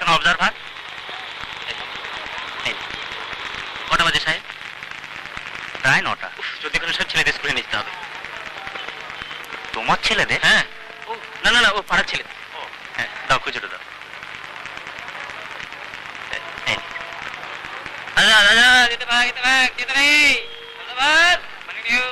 একজন অবজারভার। কটা বাজে সাহেব? প্রায় 9টা। যদি করে সব ছেলেদের স্কুলে নিতে হবে। তোমার ছেলেদের? হ্যাঁ। ও না না না, ও পাড়ার ছেলে। ও হ্যাঁ, দাও খুচরো দাও। আচ্ছা দাদা, যেতে ভাগ যেতে নেই। ধন্যবাদ, মানে নিউ।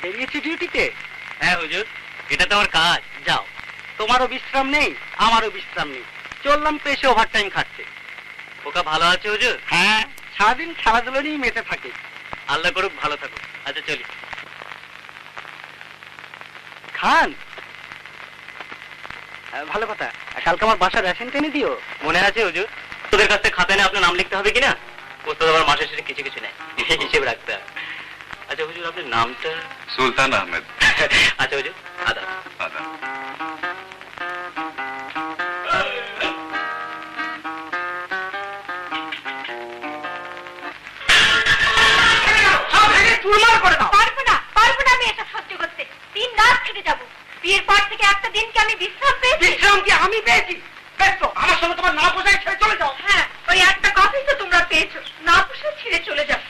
বেরিয়েছি ডিউটিতে? হ্যাঁ হুজুর, এটা তো আমার কাজ। যাও, তোমারও বিশ্রাম নেই, আমারও বিশ্রাম নেই। চললাম তো এসে ওভারটাইম খাটতে। ওকা ভালো আছে হুজুর? হ্যাঁ, সারাদিন খেলাধুলো নিয়ে মেতে থাকে। আল্লাহ করুক ভালো থাকুক। আচ্ছা চলি। খান, ভালো কথা, কালকে আমার বাসার রেশন টেনে দিও। মনে আছে হুজুর? তোদের কাছ থেকে খাতায় আপনার নাম লিখতে হবে কিনা? ওস্তাদ আবার মাসের শেষে কিছু কিছু নেয়, হিসেব রাখতে হবে। আচ্ছা হুজুর, আপনার নামটা? সুলতান আহমেদ। আচ্ছা হুজুর, আদাব। আদাব। পারবো না আমি এসব সহ্য করতে। 3 রাত খেটে যাবো। বিয়ের পর থেকে একটা দিনকে আমি বিশ্রাম পেয়েছি। বিশ্রাম কি আমি পেয়েছি? বেশ তো, আমার সঙ্গে তোমার না পোষায় ছেড়ে চলে যাও। হ্যাঁ, ওই একটা কফি তো তোমরা পেয়েছো, না পোষায় ছিঁড়ে চলে যাও।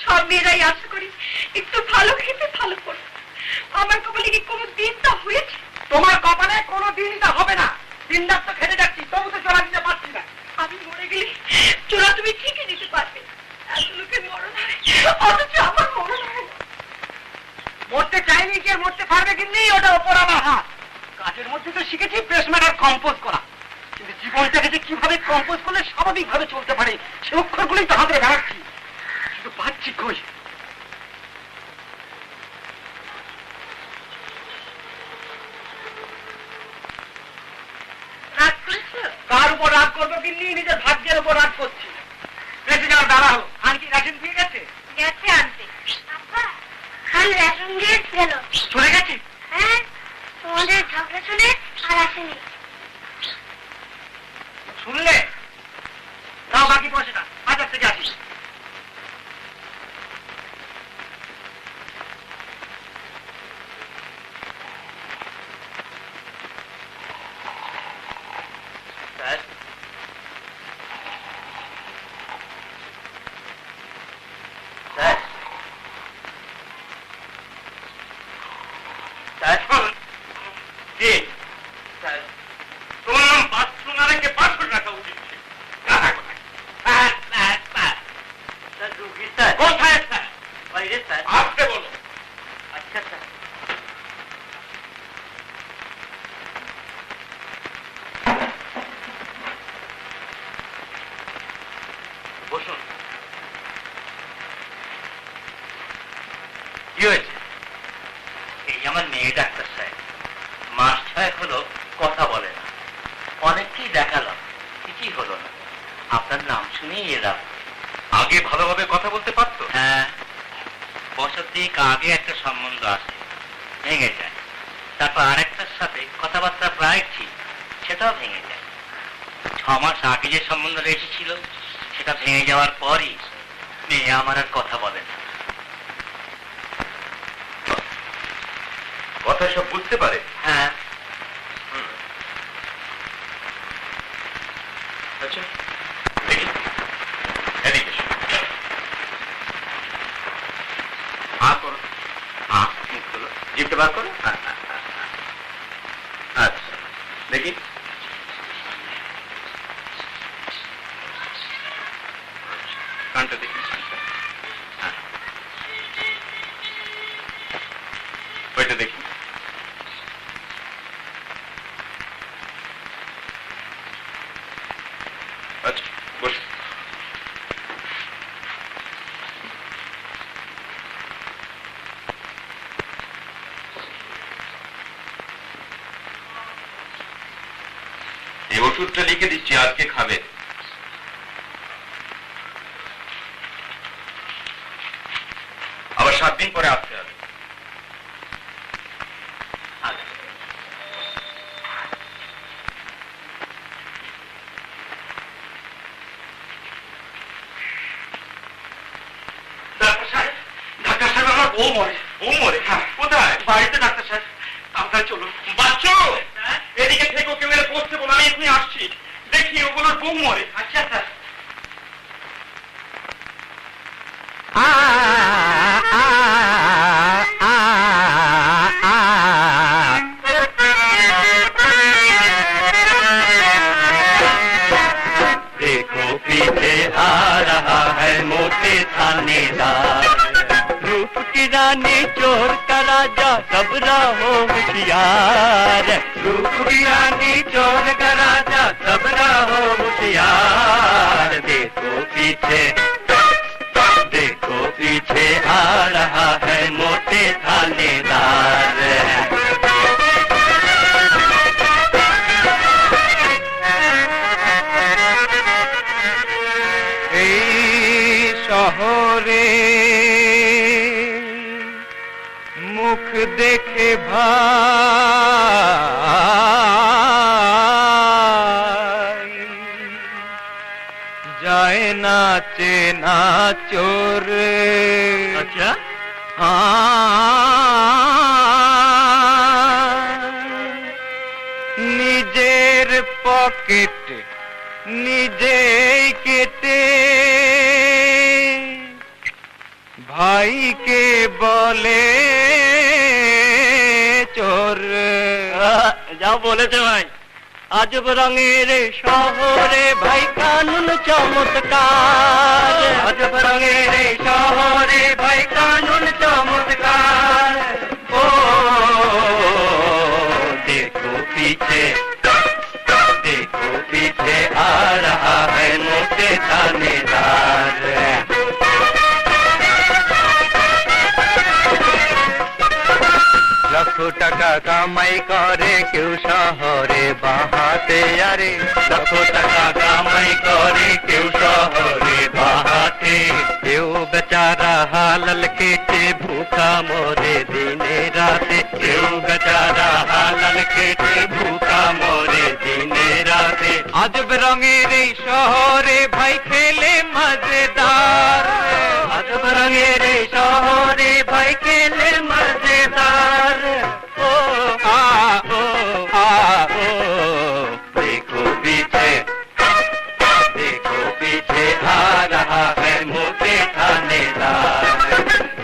সব মেয়েরাই আশা করি একটু ভালো খেতে ভালো করো। আমার কপালে কি কোনো দিন তা হয়েছে? তোমার কপালে কোনো দিন তা হবে না। দিন রাত তো খেতে যাচ্ছি, তবু তো চলা দিতে পারছি না। আমি মরে গেলে চোরা তুমি ঠিকই দিতে পারবে। এত লোকের মরণ হয়, অথচ আমার মরণ হয় না। মরতে চাইনি কে মরতে পারবে কিন্তু ওটা ওপর আমার হাত। কাজের মধ্যে তো শিখেছি পেসমেকার কম্পোজ করা, কিন্তু জীবনটাকে যে কিভাবে কম্পোজ করলে স্বাভাবিক ভাবে চলতে পারে সে অক্ষরগুলোই তো হাতে বেড়াচ্ছি, কিন্তু পাচ্ছি কই। রাগ করেছো? কার উপর রাগ করবো কিন্তু নিজের ভাগ্যের উপর রাগ করছি। বেশি যাওয়ার দ্বারা হলো। আর কি রেশন দিয়ে গেছে? গেছে আনতে। আব্বা, খান রেশন দিয়ে গেল। চলে গেছে? হ্যাঁ, তোমাদের ঝগড়া শুনে আর আসেনি। শুনলে? তাও বাকি পয়সাটা বাজার থেকে আসিস। বসুন। কি হয়েছে? এই আমার মেয়ে ডাক্তার সাহেব, মাস 6 হলো কথা বলে না। অনেককেই দেখালাম, কিছুই হলো না। আপনার নাম শুনেই এলাম। আগে ভালোভাবে কথা বলতে পারতো? হ্যাঁ, বছর 3 আগে একটা সম্বন্ধ আসে, ভেঙে যায়। তারপর আরেকটার সাথে কথাবার্তা প্রায় ঠিক, সেটাও ভেঙে যায়। 6 মাস আগে যে সম্বন্ধটা এসেছিল সেটা ভেঙে যাওয়ার পরই মেয়ে আমার আর কথা বলে না। কথা সব বুঝতে পারে? হ্যাঁ। আচ্ছা, দেখি এদিকে করো। মুখ খোলো, জিভটা বার করো। আচ্ছা, দেখি। কানটা দেখি। ওইটা দেখি। আচ্ছা, বস। এই ওষুধটা লিখে দিচ্ছি, আজকে খাবে। আবার 7 দিন পরে আসতে হবে। ডাক্তার সাহেব, আমার বউ মরে। বউ মরে? হ্যাঁ। কোথায়? বাড়িতে ডাক্তার সাহেব, আপনার চলুন। বাচ্চু, এদিকে থেকে ওকে মেরে পড়তে বলো, আমি এখনই আসছি। দেখি ওগুলোর বউ মরে। আচ্ছা স্যার। देखो पीछे आ रहा है मोटे थानेदार, रूप की रानी चोर का राजा सबरा हो होशियार, रूप की रानी चोर का राजा सबरा हो होशियार। देखो पीछे आ रहा है मोटे थानेदार। শহরে মুখ দেখে ভাই যায় না চেনা চোর। अच्छा, নিজের পকেট নিজেই কেটে ভাইকে বলে চোর। যা বলেছে ভাই, আজব রঙের শহরে ভাই কানুন চমৎকার, আজব রঙের শহরে ভাই কানুন চমৎকার। ও देखो पीछे आ रहा है मोटे थानेदार। লক্ষ টাকা কামাই করে কেউ শহরে বাহাতে, আরে লক্ষ টাকা কামাই করে কেউ শহরে বাহাতে, কেউ বেচারা হালাল কেটে ভুখা মরে দিনে রাতে, কেউ বেচারা হালাল কেটে ভুকা মরে দিনে রাতে। আজব রঙের এই শহরে ভাই খেলে মজেদার, আজব রঙের শহরে ভাই খেলে মজেদার। ও আ ও আ ও देखो पीछे आ रहा है मोटे थानेदार,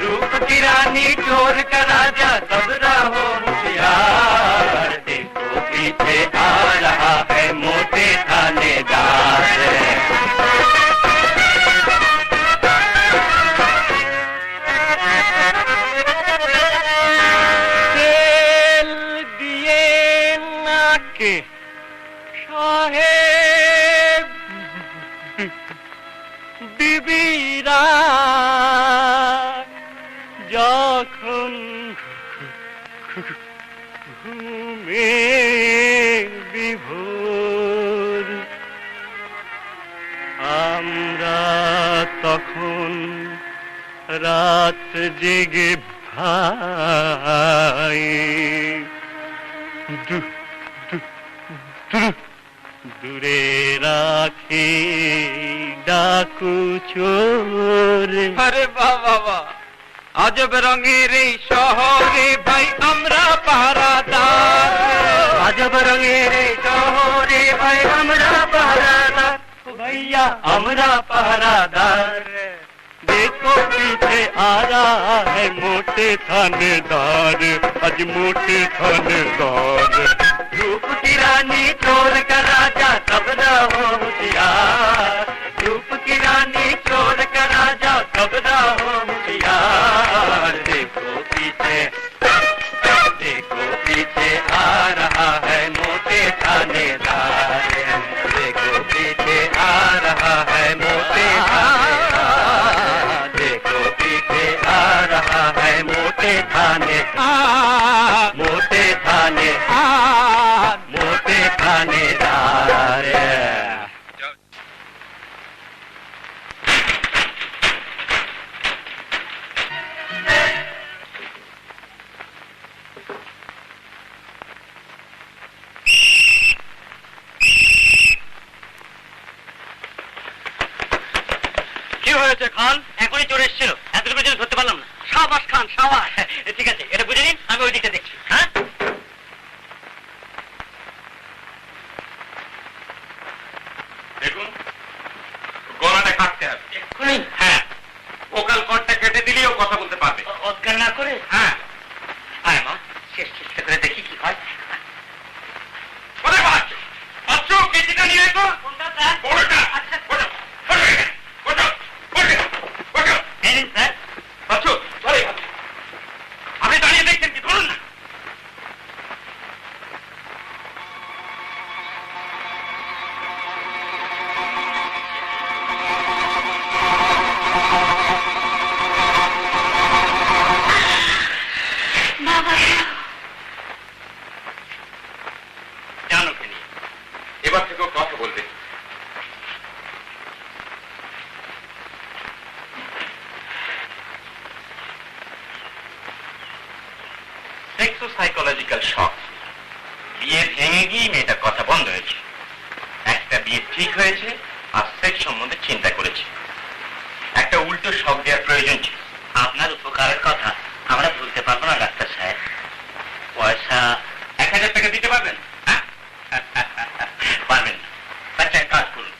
रूप की रानी चोर का राजा सबरा हो होशियार। देखो पीछे आ रहा है मोटे थानेदार। রাত জেগে ভাই দূরে রাখে ডাকু চোরে। আরে বাবা, আজব রঙের এই শহরে ভাই আমরা পাহারাদার। আজব রঙের এই শহরে ভাই আমরা পাহারাদার। ও ভাইয়া আমরা পাহারাদার। देखो पीछे आ रहा है मोटे थानेदार, आज मोटे थानेदार। रूप की रानी चोर का राजा कब न हो होशियार। रूप की रानी चोर का राजा कब न हो होशियार। देखो पीछे आ रहा है मोटे थानेदार। देखो पीछे आ रहा है मोटे थानेदार। देखो पीछे आ रहा है मोटे थाने मोटे थाने मोटे थानेदार। কি হয়েছে খান? এখনই চলে এসেছিল, এতটুকু জন্য ধরতে পারলাম না। সাবাস খান, সাবাস। ঠিক আছে, এটা বুঝে নিন, আমি ওই দিকটা দেখছি। হ্যাঁ, দেখুন, গলাটা কাটতে হবে এক্ষুনি হ্যাঁ, ভোকাল কর্ডটা কেটে দিলেও কথা বলতে পারবে। অজ্ঞান না করে। হ্যাঁ, আয় মা, শেষ চেষ্টা করে দেখি কি হয়। কোথায় পাচ্ছ? পাচ্ছ কেজিটা নিয়ে এসো। কোনটা স্যার? বড়টা। আচ্ছা। ওঠো, ওঠো এখানে, ওঠো, ওঠো, ওঠো। এই নিন স্যার। পাচ্ছ? চলে পাচ্ছ। আপনি দাঁড়িয়ে দেখছেন কি? ধরুন না। জানো কে নিয়ে? এবার থেকেও কথা বলবে। সাইকোলজিক্যাল শক। বিয়ে ভেঙে গিয়ে মেয়েটার কথা বন্ধ হয়েছে। একটা বিয়ে ঠিক হয়েছে আর সেক্স সম্বন্ধে চিন্তা করেছে। একটা উল্টো শক দেওয়ার প্রয়োজন ছিল। আপনার উপকারের কথা আমরা ভুলতে পারবো না ডাক্তার সাহেব। পয়সা 1000 টাকা দিতে পারবেন? হ্যাঁ? পারবেন না। আচ্ছা, এক কাজ করুন,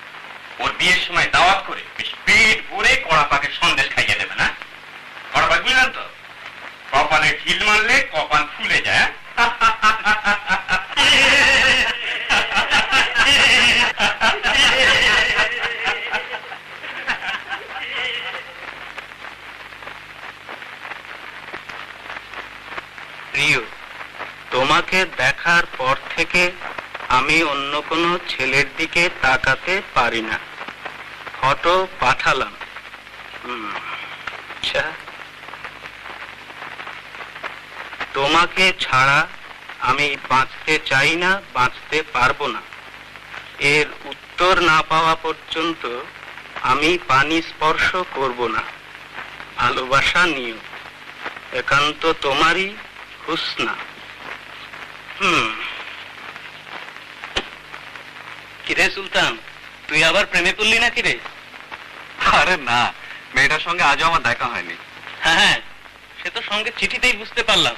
ওর বিয়ের সময় দাওয়াত করে বেশ পেট ভরে কড়া পাকের সন্দেশ খাইয়ে দেবে না? কড়া পাক বুঝলেন তো? কপালে ঢিল মারলে কপাল ফুলে যায়। প্রিয়, তোমাকে দেখার পর থেকে আমি অন্য কোনো ছেলের দিকে তাকাতে পারি না। ফটো পাঠালাম। আচ্ছা, তোমাকে ছাড়া আমি বাঁচতে চাই না, বাঁচতে পারবো না। এর উত্তর না পাওয়া পর্যন্ত আমি পানি স্পর্শ করব না। ভালোবাসা নিও, একান্ত তোমারই হুসনা। কিরে সুলতান, তুই আবার প্রেমে পড়লি না কিরে? আরে না, মেয়েটার সঙ্গে আজও আমার দেখা হয়নি। হ্যাঁ, সে তো সঙ্গে চিঠিতেই বুঝতে পারলাম।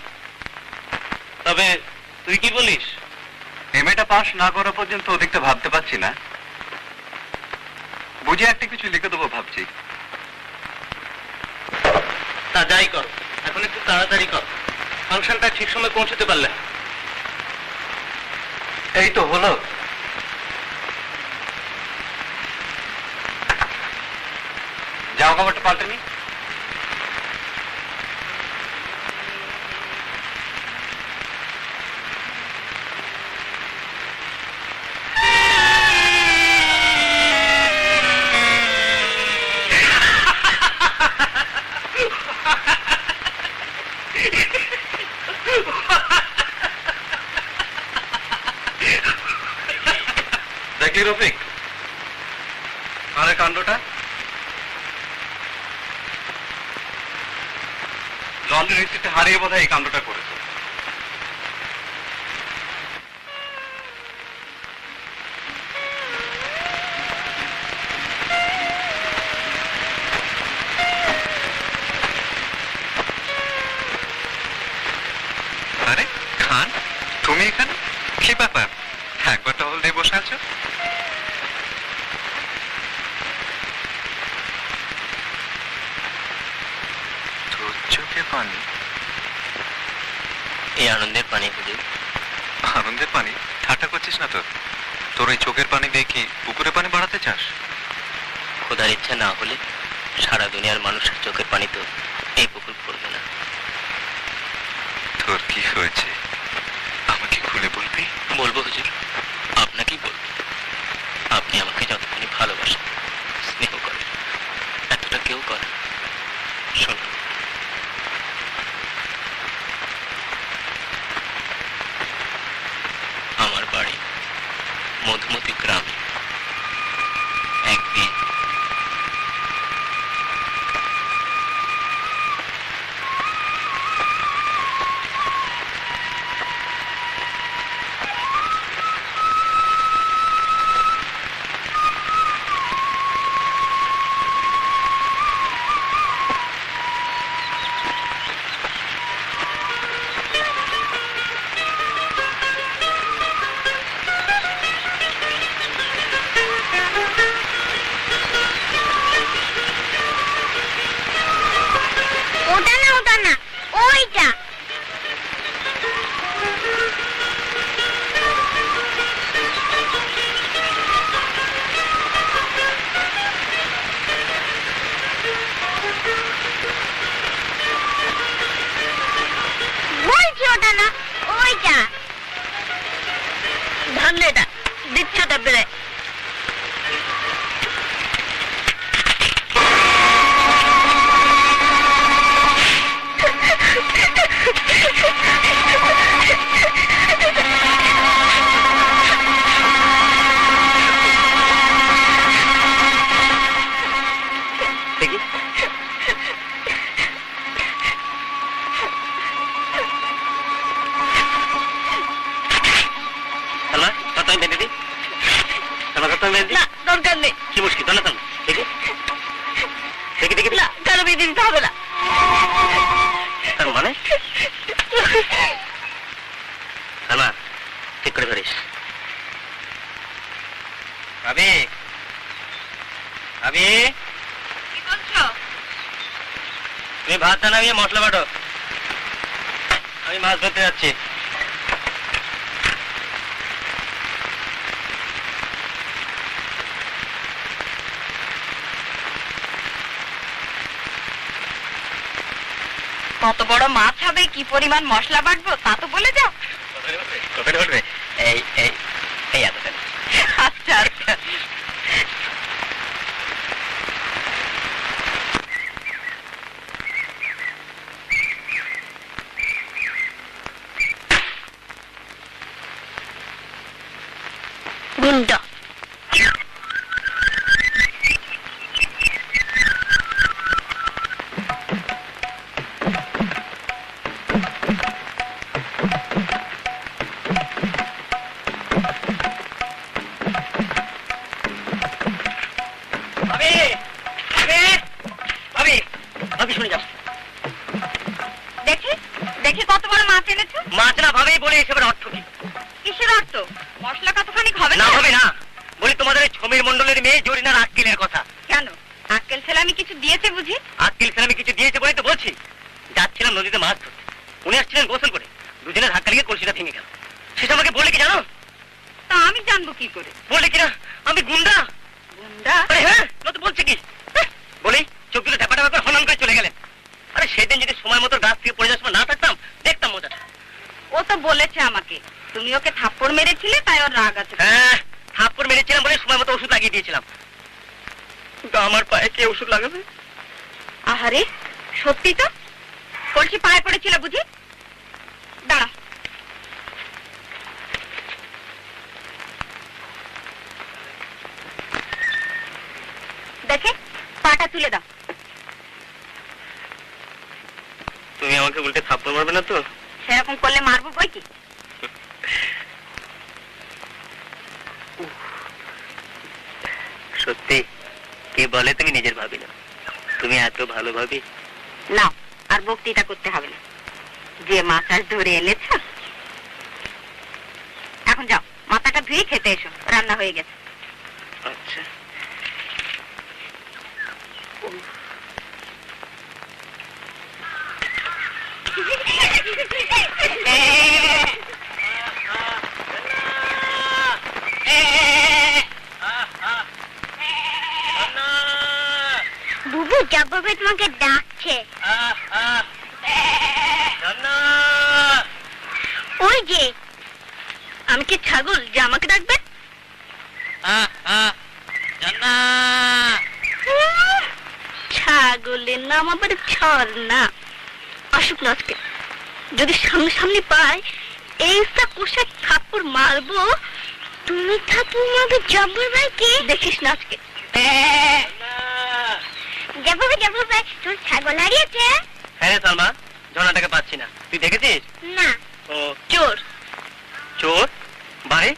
তবে তুই কি বলিস? এমএটা পাস না করা পর্যন্ত ওদিকটা ভাবতে পারছি না। বুঝে একটা কিছু লিখে দেবো ভাবছি। তা যাই কর, এখন একটু তাড়াতাড়ি কর, ফাংশনটা ঠিক সময় পৌঁছতে পারলে। এই তো হলো। যাও, খবরটা পাল্টে নি। দেখলি রফিক, আরে কাণ্ডটা লন্ডন রিসিপ্টে হারিয়ে বোধহয় এই কাণ্ডটা করেছে। আরে খান, তুমি এখানে? কি ব্যাপার, একবার টহল দিয়ে বসে আছো? তোর চোখে পানি? এই আনন্দের পানি হুজুর। আনন্দের পানি? ঠাট্টা করছিস না তো? তোর এই চোখের পানি দিয়ে কি পুকুরে পানি বাড়াতে চাস? খোদার ইচ্ছা না হলে সারা দুনিয়ার মানুষের চোখের পানি তো এই পুকুর পড়বে না। তোর কি হয়েছে আমাকে খুলে বলবি? বলবো হুজুর, আপনাকেই বলবো। আপনি আমাকে যতখানি ভালোবাসেন, স্নেহ করেন, এতটা কেউ করে না। শুনুন, আমার বাড়ি মধুমতি গ্রামে। একদিন ওটা না, ওটা না, ওইটা। বলছি ওটা না, ওইটা। ধান এটা দিচ্ছে ওটা বেড়ে। দেখি। সালমা, তোর তো আমি বেঁধে দিই। সালমা, তোর তো আমি বেঁধে দিই। না, দরকার নেই। কি মুশকিল, তোর না সালমা? দেখি দেখি দেখি। না, কারো বেঁধে দিতে হবে না। তার মানে সালমা, ঠিক করে ধরিস। ভাবি, ভাবি, কি করছো? তুমি ভাতটা নামিয়ে মশলা বাটো, আমি মাছ ধরতে যাচ্ছি। কত বড় মাছ হবে, কি পরিমাণ মশলা বাটবো তা তো বলে যাও। কোথায় উঠবে? এই এই এই এতখানি। আচ্ছা আচ্ছা। গুন্ডা। ভাবি, ভাবি, ভাবি, ভাবি শুনে যাও। দেখি দেখি কত বড় মাছ এনেছো। মাছ না ভাবি, বলে এসবের অর্থ কি? কিসের অর্থ? মশলা কতখানি হবে না হবে না, বলি তোমাদের ওই সমীর মন্ডলের মেয়ে জরিনার আক্কেলের কথা। কেন? আক্কেল ছেলে আমি কিছু দিয়েছে বুঝি? আক্কেল ছেলে আমি কিছু দিয়েছে বলেই তো বলছি। যাচ্ছিলাম নদীতে মাছ ধরতে, উনি আসছিলেন গোসল করে, দুজনের ধাক্কা লেগে কলসিটা ভেঙে গেল। সেটা আমাকে বলে কি জানো? তা আমি জানবো কি করে? বলে কিনা আমি গুন্ডা। গুন্ডা? আরে হ্যাঁ, তো বলছে কি বলি, চোখ দুটো ঝাপা ঝাপা করে হনন করে চলে গেলেন। আরে সেদিন যদি সময় মতো গাছ থেকে পড়ে যাওয়ার সময় না থাকতাম, দেখতাম মজাটা। ও তো বলেছে আমাকে তুমি ওকে থাপ্পড় মেরেছিলে, তাই ওর রাগ আছে। হ্যাঁ, থাপ্পড় মেরেছিলাম বলে সময় মতো ওষুধ লাগিয়ে দিয়েছিলাম। কিন্তু আমার পায়ে কে ওষুধ লাগাবে? আহারে, সত্যি তো? কলসি পায়ে পড়েছিল বুঝি? দাঁড়া। দেখে পাটা তুলে দাও। তুমি আমাকে উল্টে থাপ্পড় মারবে না তো? সেরকম করলে মারবো বই কি। সত্যি কে বলে তুমি নিজের ভাবি না? তুমি এত ভালো ভাবি। না আর বক্তৃতা করতে হবে না, যে মাছ ধরে এনেছ। এখন যাও মাথাটা ধুয়ে খেতে এসো, রান্না হয়ে গেছে। আচ্ছা। বুবু জব্বর তোমাকে ডাকছে। ওই যে আমি কি ছাগল যে আমাকে ডাকবে? ছাগলের নাম আবার ছর না। আসুক না আজকে, যদি সামনে সামনে পাই এইটা কোষে থাপ্পড় মারবো। তুমি থাপ্পড় মারবে জব্বর ভাইকে? দেখিস না আজকে। জব্বর ভাই তোর ছাগল হারিয়েছে? হ্যাঁ রে সালমা, ঝর্ণাটাকে পাচ্ছি না, তুই দেখেছিস? না। ও চোর। চোর? বারে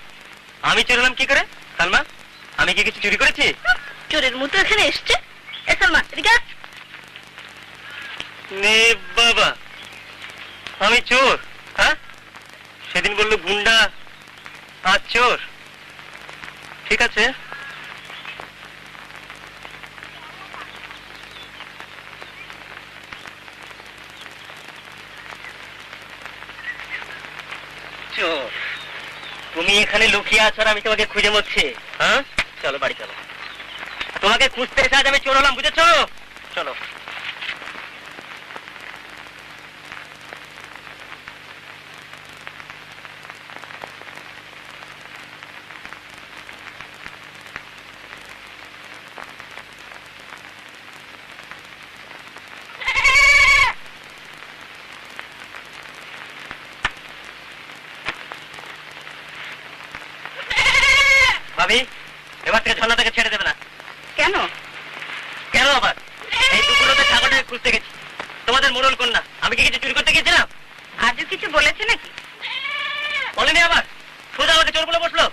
আমি চোর হলাম কি করে? সালমা আমি কি কিছু চুরি করেছি? চোরের মতো এখানে এসছে। এ সালমা এদিকে আয়। নে বাবা, আমি চোর? হ্যাঁ, সেদিন বললো গুন্ডা আজ চোর। ঠিক আছে, চোর তুমি এখানে লুকিয়ে আছো আর আমি তোমাকে খুঁজে মরছি। হ্যাঁ চলো বাড়ি চলো, তোমাকে খুঁজতে এসে আজ আমি চোর হলাম, বুঝেছো? চলো। ভাবি এবার থেকে ঝর্ণাটাকে ছেড়ে দেবে না। কেন? কেন আবার? এই দুপুরতে ছাগলটাকে খুঁজতে গেছি, তোমাদের মোড়ল কন্যা। আমি কি কিছু চুরি করতে গেছিলাম? আজও কিছু বলেছে নাকি? বলেনি, আবার সোজা আমাকে চোর বলে বসলো।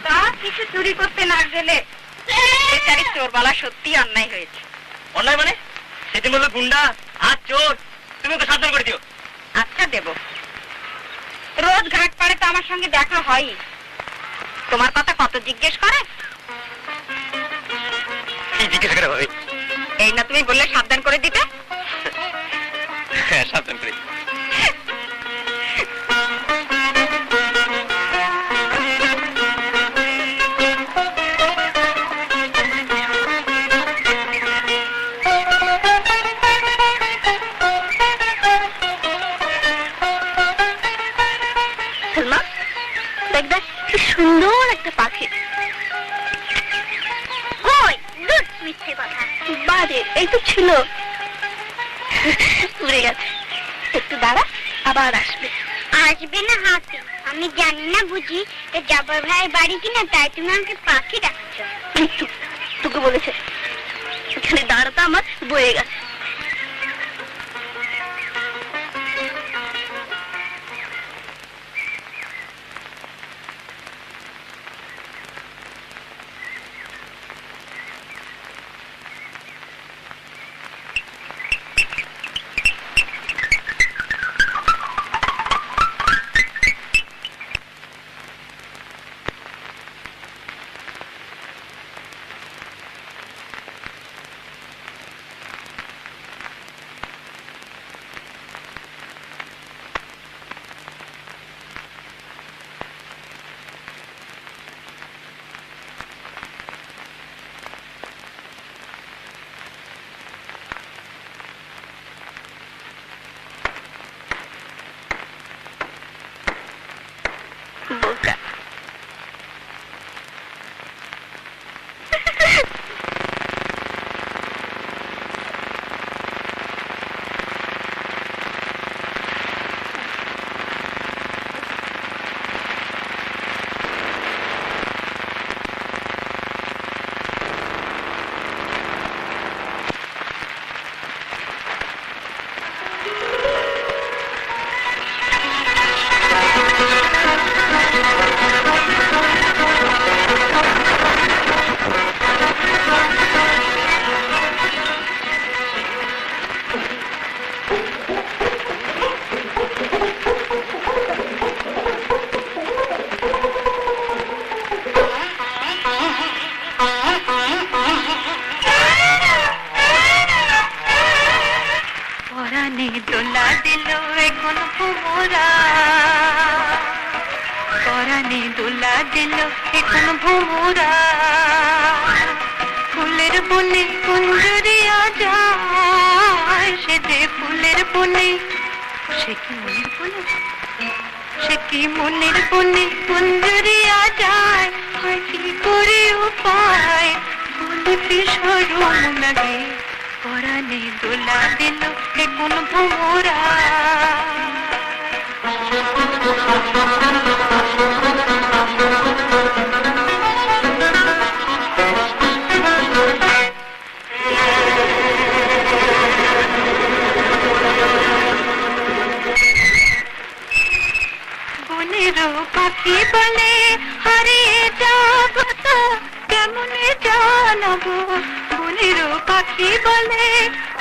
তা কিছু চুরি করতে না গেলে বেচারি চোর বলা সত্যি অন্যায় হয়েছে। অন্যায় মানে? সেদিন বললো গুন্ডা আজ চোর, তুমি ওকে সাবধান করে দিও। আচ্ছা দেব, রোজ ঘাট পাড়ে তো আমার সঙ্গে দেখা হয়। তোমার কথা কত জিজ্ঞেস করে? কি জিজ্ঞেস করে ভাবি? এই না তুমি বললে সাবধান করে দিতে। হ্যাঁ সাবধান করে। সালমা দেখ দেখ কি সুন্দর একটা পাখি। কই দূর মিথ্যে কথা। বারে এই তো ছিল, উড়ে গেছে। একটু দাঁড়া, আবার আসবে। আসবে না হাতে? আমি জানি না বুঝি জব্বর ভাইয়ের বাড়ি কিনা, তাই তুমি আমাকে পাখি ডাকছো? তোকে বলেছে এখানে দাঁড়াতে আমার বয়ে গেছে। দোলা দিল এখন ভোমরা, পরাণে দোলা দিল এখন ভোমরা, ফুলের বনে কুঞ্জরিয়া যায়, সে যে ফুলের বনে, সে কি মনের বনে, সে কি মনের বনে কুঞ্জরিয়া যায়, হয় কি করে উপায় বলিতে সরম লাগে, পরাণে দোলা দিল এখন ভোমরা। বনেরও পাখি বলে হারিয়ে যাব তো কেমনে জানাবো, বনেরও পাখি বলে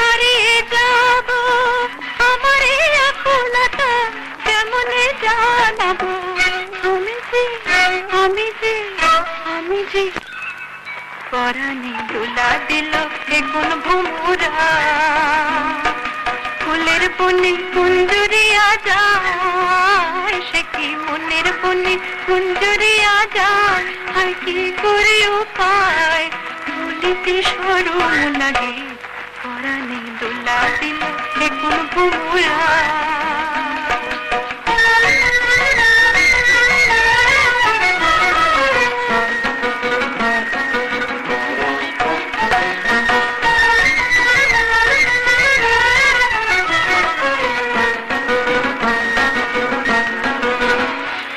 হারিয়ে যাব, আমার এই আকুলতা কেমনে জানাবো, আমি যে পরাণে দোলা দিল এখন ভোমরা, ফুলের বনে কুঞ্জরিয়া যায়, সে কি মনের বনে কুঞ্জরিয়া যায়, আর কি করে উপায় বলিতে সরম লাগে, পরাণে দোলা দিল এখন ভোমরা।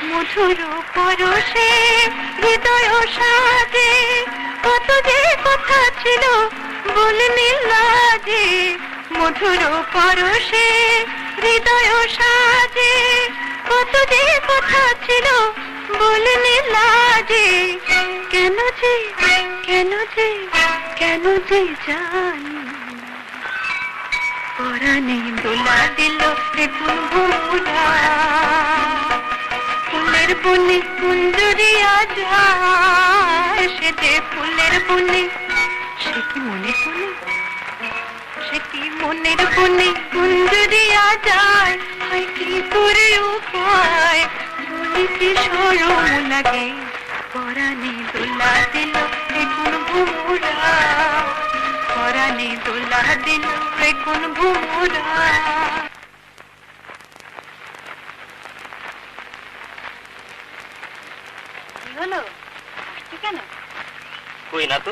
মধুর পরশে হৃদয় সাজে, কত যে কথা ছিল বলিনি লাজে, মধুর পরশে হৃদয় সাজে, কত যে কথা ছিল বলিনি লাজে, কেন যে জানি পরাণে দোলা দিল এখন ভোমরা, ফুলের বনে কুঞ্জরিয়া যায়, সে যে ফুলের বনে, সে কি মনের বনে, সে কি মনের বনে কুঞ্জরিয়া যায়, হয় কি করে উপায় বলিতে সরম লাগে, পরাণে দোলা দিল এখন ভোমরা, পরাণে দোলা দিল এখন ভোমরা। হলো হাসছো কেন? কই না তো।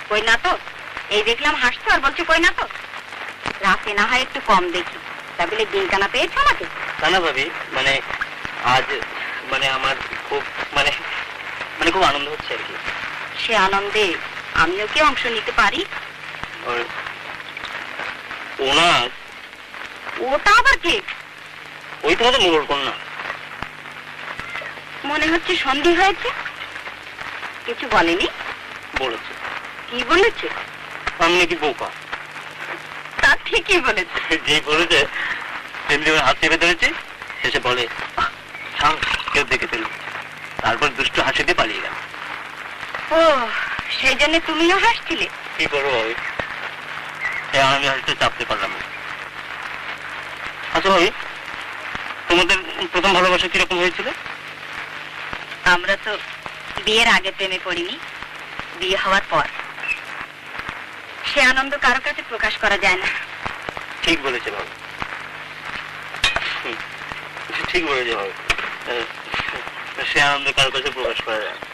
কই না তো? এই দেখলাম হাসছো আর বলছো কই না তো। রাতে না হয় একটু কম দেখি, তা বলে দিন কানা পেয়েছো আমাকে? তা না ভাবি, মানে আজ মানে আমার খুব মানে মানে খুব আনন্দ হচ্ছে আর কি। সে আনন্দে আমিও কি অংশ নিতে পারি? ওনার ওটা আবার কে? ওই তোমাদের মোড়ল কন্যা। মনে হচ্ছে সন্দেহ হয়েছে। কিছু বলেনি? বলেছে। কি বলেছে? আমি নাকি বোকা। তা ঠিকই বলেছে। যেই বলেছে তেমনি ওর হাত চেপে ধরেছে, শেষে বলে কেউ দেখে ফেলবে, তারপর দুষ্ট হাসি দিয়ে পালিয়ে গেল। ও, সেই জন্য তুমিও হাসছিলে? কি করবো ভাবি, আমি হাসতে চাপতে পারলাম না। আচ্ছা ভাবি, তোমাদের প্রথম ভালোবাসা কিরকম হয়েছিল? আমরা তো বিয়ের আগে প্রেমে পড়িনি, বিয়ে হওয়ার পর। সে আনন্দ কারো কাছে প্রকাশ করা যায় না। ঠিক বলেছে ভাবি, ঠিক বলেছে ভাবি, সে আনন্দ কারো কাছে প্রকাশ করা যায় না।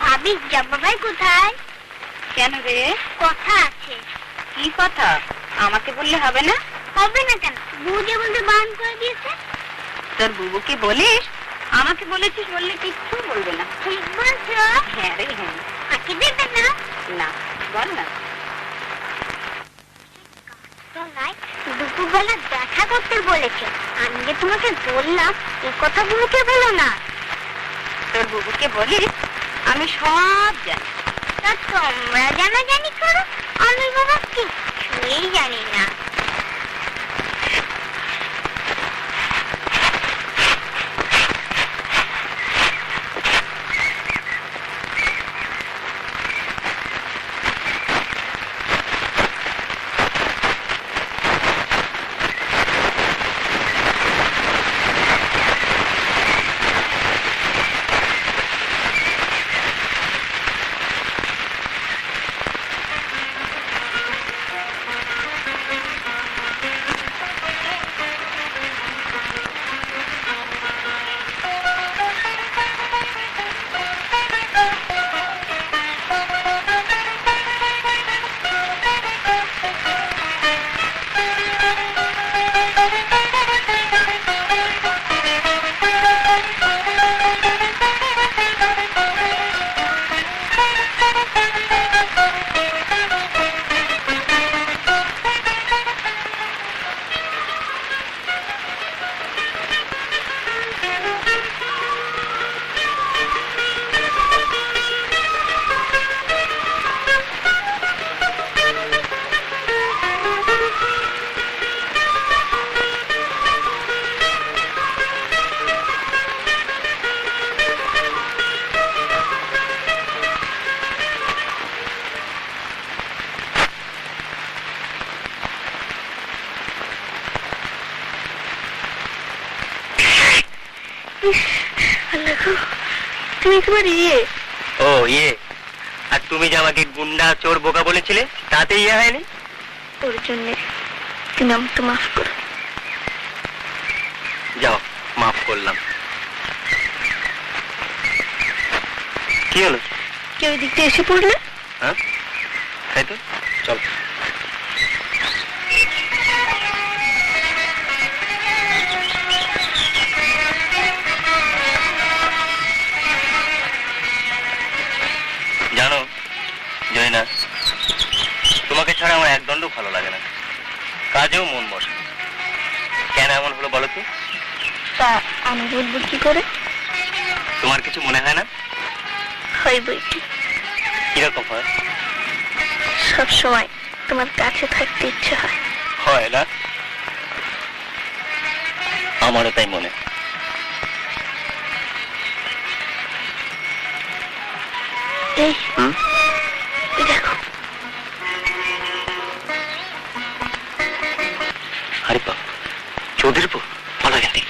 ভাবি জব্বা ভাই কোথায়? কেন রে? কথা আছে। কি কথা? আমাকে বললে হবে না? হবে না কেন? বুঝে বলতে বারণ করে দিয়েছে। তোর বুবুকে বলিস? আমাকে বলেছিস বললে কিচ্ছু বলবে না। ঠিক বলছো। হ্যাঁ রে হ্যাঁ। ফাঁকি দেবে না? না, বল না। দুপুরবেলা দেখা করতে বলেছে। আমি যে তোমাকে বললাম এই কথা বুবুকে বলো না। তোর বুবুকে বলিস আমি সব জানি। তা তোমরা জানাজানি করো, আমি বাবা কিছুই জানি না। তুমি একেবারে ও আর তুমি যে আমাকে গুন্ডা চোর বোকা বলেছিলে তাতে হয়নি? ওর জন্য তুমি আমাকে মাফ করো। যাও, মাফ করলাম। কি হলো? কেউ দিক থেকে এসে পড়লে? হ্যাঁ, তাই তো। চল। জানো জয়না, তোমাকে ছাড়া আমার এক দণ্ড ভালো লাগে না, কাজেও মন বসে। কেন এমন হলো বলো তো? তা আমি বলবো কি করে? তোমার কিছু মনে হয় না? হয় বইটি। কিরকম হয়? সব সময় তোমার কাছে থাকতে ইচ্ছে হয়। হয় না? আমারও তাই মনে। এই দেখো, আরে বাপ, চৌধুরী পো, ভালো গেছে।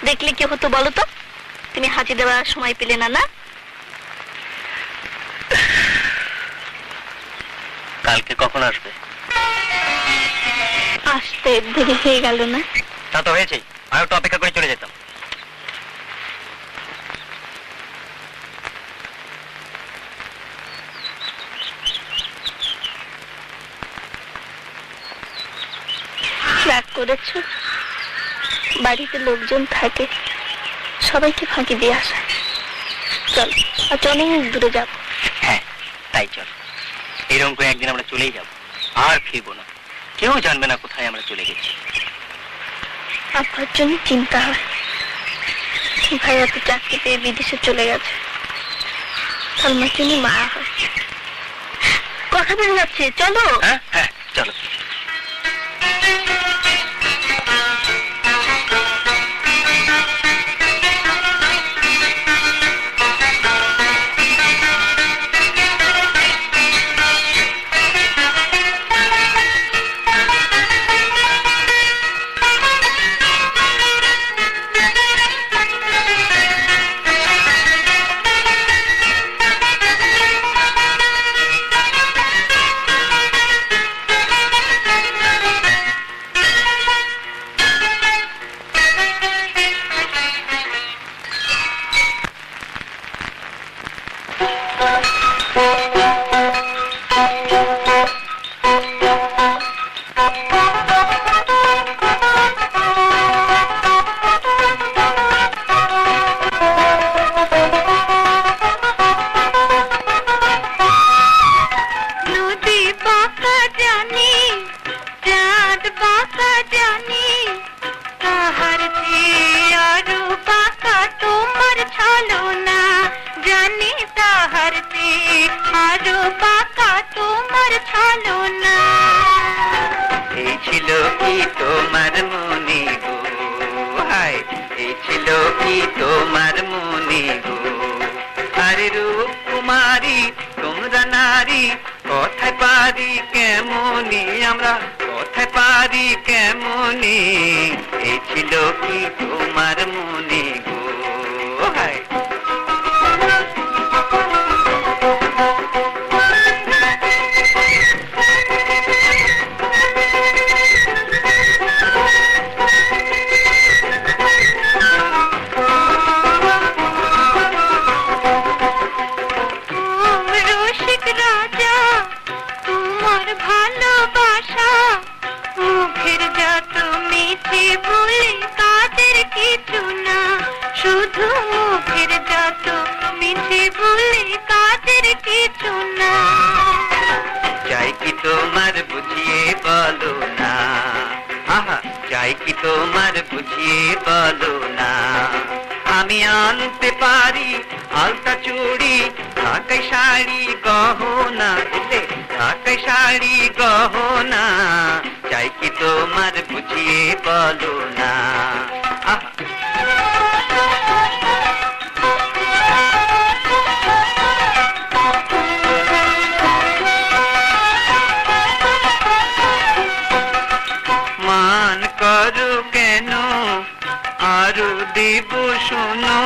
দেখলে কি হতো বলো তো? তুমি হাজি দেওয়ার সময় পেলে না? না, কালকে কখন আসবে? আসতে দেরি হয়ে গেল না? তা তো হয়েছে, আমি একটু অপেক্ষা করে চলে যেতাম। রাগ করেছো? বাড়িতে লোকজন থাকে, সবাইকে ফাঁকি দিয়ে আসা। চল, আজ অনেক দূরে যাবো। হ্যাঁ, তাই চল। এরকম করে একদিন আমরা চলেই যাব, আর ফিরবো না। কেউ জানবে না কোথায় আমরা চলে গেছি। আপনার জন্য চিন্তা হয়, ভাইয়া তো চাকরি পেয়ে বিদেশে চলে গেছে। আমার চিনি মারা হয়। কথা বেরিয়ে যাচ্ছে, চলো। হ্যাঁ হ্যাঁ চলো। নদী বাঁকা জানি, চাঁদ বাঁকা জানি, তাহার চেয়ে আরো বাঁকা তোমার ছলনা জানি, তাহার চেয়ে আরো বাঁকা তোমার ছলনা। এই ছিল কি তোমার মনে গো, হায় এই ছিল কি তোমার মনে গো, আরে রূপ কুমারী তোমরা নারী, কথায় পারি কেমনি আমরা, কথায় পারি কেমনি, এই ছিল কি তোমার মনে গো, হায়। রসিক রাজা তোমার ভালোবাসা, মুখের যত মিছে বলে কাদের কিছু না, শুধু মুখের যত মিছে বলে কাদের কিছু না। চাই কি তোমার বুঝিয়ে বলো না, আহা চাই কি তোমার বুঝিয়ে বলো না, আমি আনতে পারি আলতা চুড়ি, ঢাকাই শাড়ি গহনা, ঢাকাই শাড়ি গহনা, চাই কি তোমার বুঝিয়ে বলো না, আহা। মান করো কেন আরো দেব শোনো,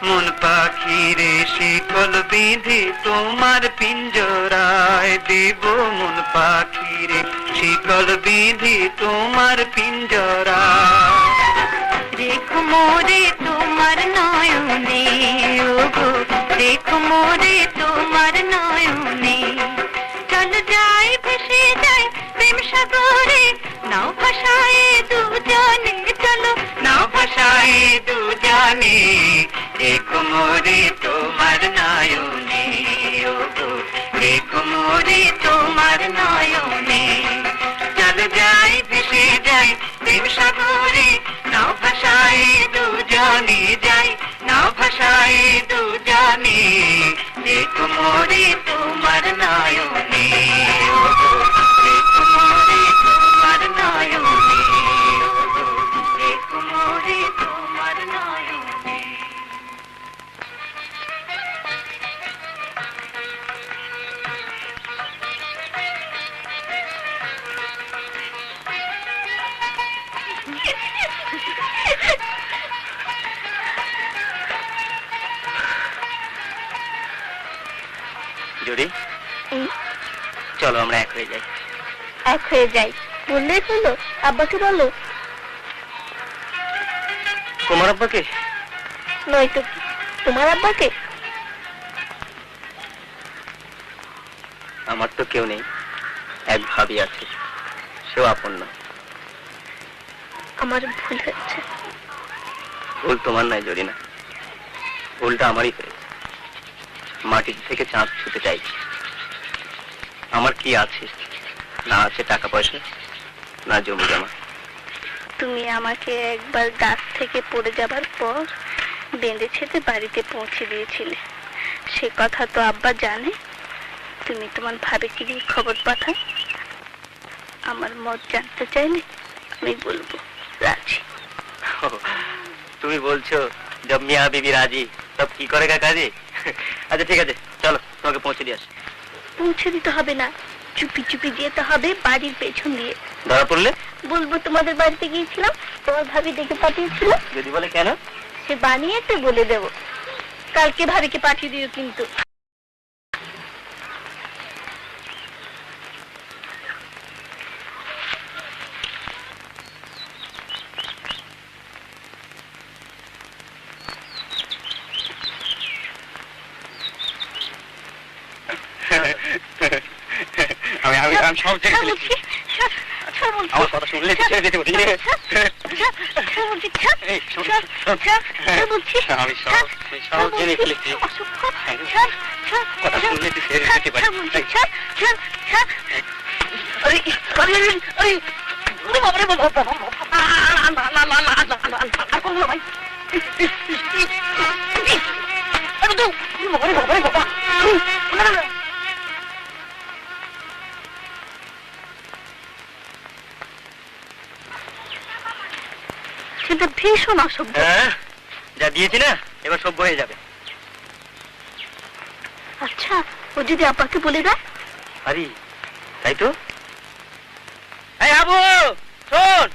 মন পাখিরে শিকল বেঁধে তোমার পিঞ্জরায় দেব, মন পাখিরে শিকল বেঁধে তোমার পিঞ্জরায়। দেখো মোরে তোমার নয়নে, ওগো দেখো মোরে তোমার নয়নে, চলো যাই ভেসে যাই প্রেম সাগরে, নাও ভাষায় দুজনে, চলো নাও ভাষায় দুজনে, দেখো মোরে তোমার নয়নে, ওগো দেখো মোরে তোমার নয়নে, চলো যাই ভেসে যাই প্রেম সাগরে, নাও ভাষায় দুজনে যাই, নাও ভাষায় দুজনে, দেখো মোরে তোমার নয়নে, ওগো দেখো মোরে তোমার নয়নে, ওগো দেখো মোরে তোমার নয়নে। জুড়ি চলো আমরা এক হয়ে যাই। এক হয়ে যাই বললেই হলো, আব্বাকে বলো। তোমার আব্বাকে? নয়তো তোমার আব্বাকে? আমার তো কেউ নেই, এক ভাবি আছে, সেও আপন না। আমার ভুল হচ্ছে। ভুল তোমার নাই জরিনা, ভুলটা আমারই হয়েছে। মাটি থেকে চাঁদ ছুটে চাইছি। আমার কি আছে? না আছে টাকা পয়সা, না জমি জমা। তুমি আমাকে একবার গাছ থেকে পড়ে যাবার পর বেঁধে ছেড়ে বাড়িতে পৌঁছে দিয়েছিলে। সে কথা তো আব্বা জানে। তুমি তোমার ভাবিকে গিয়ে খবর পাঠাও। আমার মত জানতে চাইলে আমি বলবো রাজি। তুমি বলছো জব মিয়া বিবি রাজি তব কি করেগা কাজী? আচ্ছা ঠিক আছে, চলো তোমাকে পৌঁছে দিয়ে আসি। পৌঁছে দিতে হবে না, চুপি চুপি যেতে হবে বাড়ির পেছন দিয়ে। ধরা পড়লে বলবো তোমাদের বাড়িতে গিয়েছিলাম, তোমার ভাবি দেখে পাঠিয়েছিল। যদি বলে কেন? সে বানিয়েতে বলে দেবো। কালকে ভাবিকে পাঠিয়ে দিও কিন্তু। আমি সব জেনে ফেলেছি। আমার কথা শুনলে ছেড়ে দিতে বলি। আমি সব জেনে ফেলেছি। কথা শুনলে তুই ছেড়ে দিতে পারি। সেটা ভীষণ অসভ্য। যা দিয়েছি না এবার সভ্য হয়ে যাবে। আচ্ছা, ও যদি আব্বাকে বলে দেয়? আরে তাই তো। এই আবু শোন,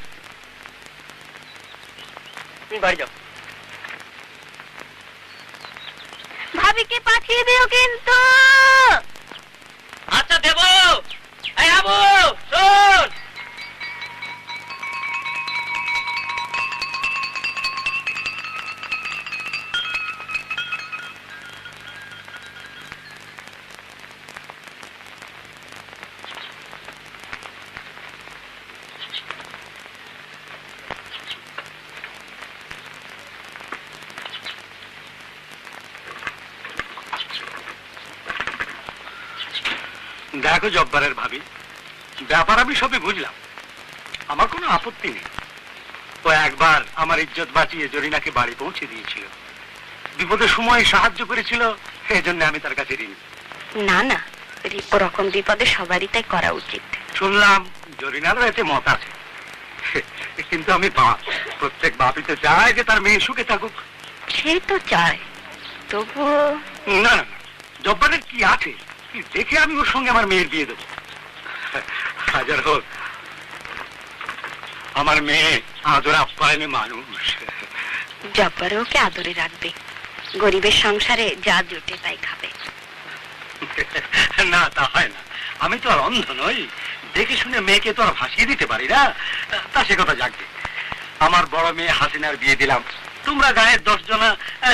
তুমি বাড়ি যাও। ভাবিকে পাঠিয়ে দিও কিন্তু। আচ্ছা দেব। এই আবু শোন। দেখো জব্বারের ভাবি, ব্যাপার আমি সবই বুঝলাম, আমার কোনো আপত্তি নেই। ও একবার আমার ইজ্জত বাঁচিয়ে জরিনাকে বাড়ি পৌঁছে দিয়েছিল, বিপদের সময় সাহায্য করেছিল, এই জন্য আমি তার কাছে ঋণী। না না, ওরকম বিপদে সবারই তাই করা উচিত। শুনলাম জরিনারও এতে মত আছে, কিন্তু আমি বাপ, প্রত্যেক বাপই তো চায় যে তার মেয়ে সুখে থাকুক। সে তো চায়, তবুও না না, জব্বারের কি আছে দেখে আমি ওর সঙ্গে আমার মেয়ের বিয়ে দেবো। হাজার হোক আমার মেয়ে আদর আপ্যায়নে মানুষ। জব্বারে ওকে আদরে রাখবে, গরিবের সংসারে যা জোটে তাই খাবে। না তা হয় না, আমি তো আর অন্ধ নই, দেখে শুনে মেয়েকে তো আর ভাসিয়ে দিতে পারি না। তা সে কথা যাকবে, আমার বড় মেয়ে হাসিনার বিয়ে দিলাম, তোমরা গায়ের 10 জনা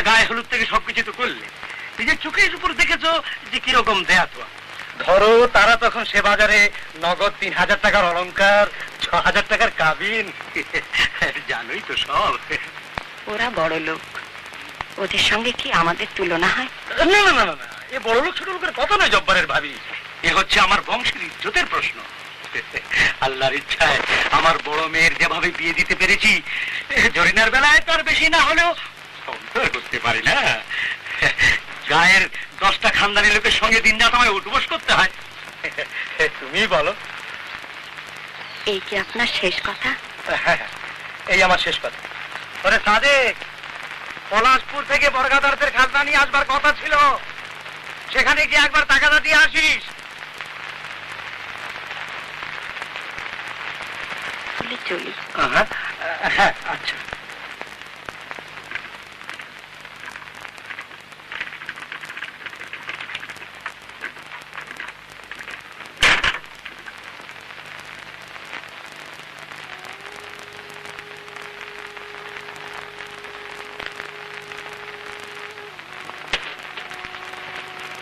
গায়ে হলুদ থেকে সবকিছু তো করলে, নিজের চোখের উপর দেখেছো যে কিরকম দেয়া তো। ধরো তারা তখন সে বাজারে নগদ 3000 টাকার অলংকার, 6000 টাকার কাবিন, জানোই তো সব। ওরা বড় লোক, ওদের সঙ্গে কি আমাদের তুলনা হয়? না না না না, এ বড় লোক ছোট লোকের কথা নয় জব্বারের ভাবি, এ হচ্ছে আমার বংশের ইজ্জতের প্রশ্ন। আল্লাহর ইচ্ছায় আমার বড় মেয়ের যেভাবে বিয়ে দিতে পেরেছি, জরিনার বেলায় তো আর বেশি না হলেও সন্দেহ করতে পারি না। গায়ের 10টা খানদানি লোকের সঙ্গে দিন রাত আমায় উঠবোস করতে হয়। তুমি বলো। এই কি আপনার শেষ কথা? হ্যাঁ, এই আমার শেষ কথা। ওরে সাদেক, পলাশপুর থেকে বর্গাদারদের খাজনা নিয়ে আসবার কথা ছিল, সেখানে গিয়ে একবার টাকাটা দিয়ে আসিস। চলি। হ্যাঁ আচ্ছা।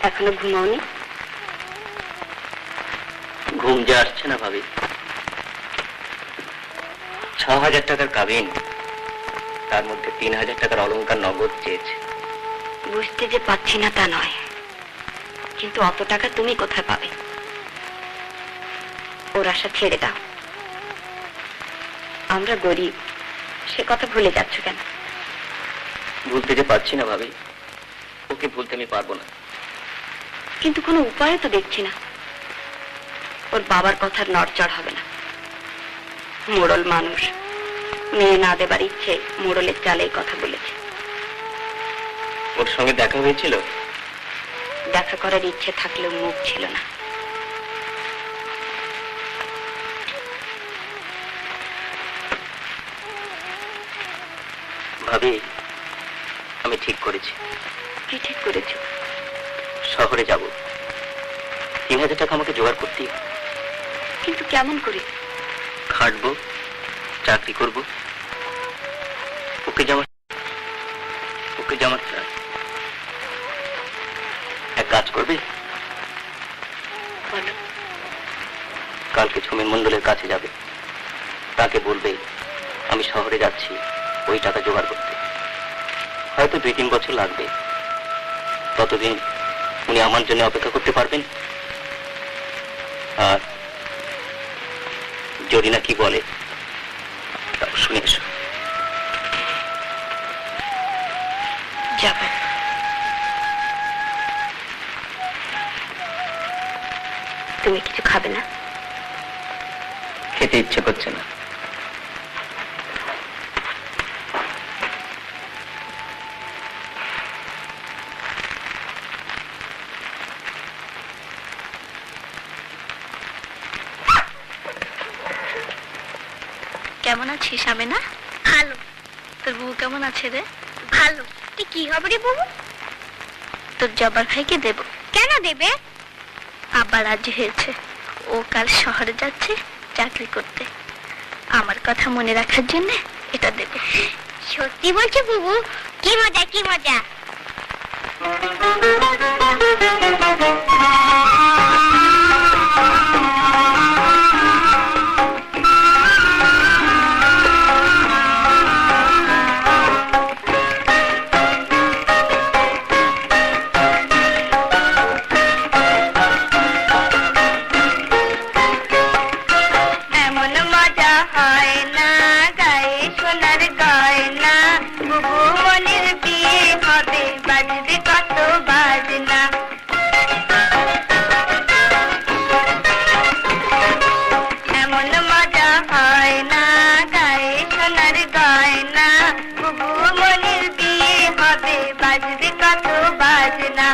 এখনো ঘুমাওনি? ঘুম যে আসছে না ভাবি। 6000 টাকার কাবিন, তার মধ্যে 3000 টাকার অলংকার নগদ চেয়েছে। বুঝতে যে পাচ্ছি না তা নয়, কিন্তু অত টাকা তুমি কোথায় পাবে? ওর আশা ছেড়ে দাও। আমরা গরিব, সে কথা ভুলে যাচ্ছ কেন? ভুলতে যে পারছি না ভাবি, ওকে ভুলতে আমি পারবো না। কিন্তু কোনো উপায় তো দেখছি না। ওর বাবার কথার নড়চড় হবে না। মোড়ল মানুষ, মেয়ে না দেবার ইচ্ছে মোড়লের চালেই কথা বলেছে। ওর সঙ্গে দেখা হয়েছিল? দেখা করার ইচ্ছে থাকলেও মুখ ছিল না। ভাবি, আমি ঠিক করেছি। কি ঠিক করেছো? শহরে যাব। 3000 টাকা আমাকে জোগাড় করতেই হবে। কিন্তু কেমন করে? খাটবো, চাকরি করব। ওকে যেমন এক কাজ করবে, বলো। কালকে ছমিন মণ্ডলের কাছে যাবে, তাকে বলবে আমি শহরে যাচ্ছি ওই টাকা জোগাড় করতে। হয়তো 2-3 বছর লাগবে, ততদিন উনি আমার জন্য অপেক্ষা করতে পারবেন। আর জরিনা কি বলে তাও শুনে এসো। যাব। তুমি কিছু খাবে না? খেতে ইচ্ছে করছে না। কেমন আছিস আমেনা? ভালো। তোর বউ কেমন আছে রে? ভালো। তুই কি হবে রে বউ? তোর জব্বার ভাইকে দেব। কেন দেবে? আব্বা রাজি হয়েছে, ও কাল শহরে যাচ্ছে চাকরি করতে। আমার কথা মনে রাখার জন্য এটা দেব। সত্যি বলছো বুবু? কি মজা কি মজা। বাজবে কত বাজনা।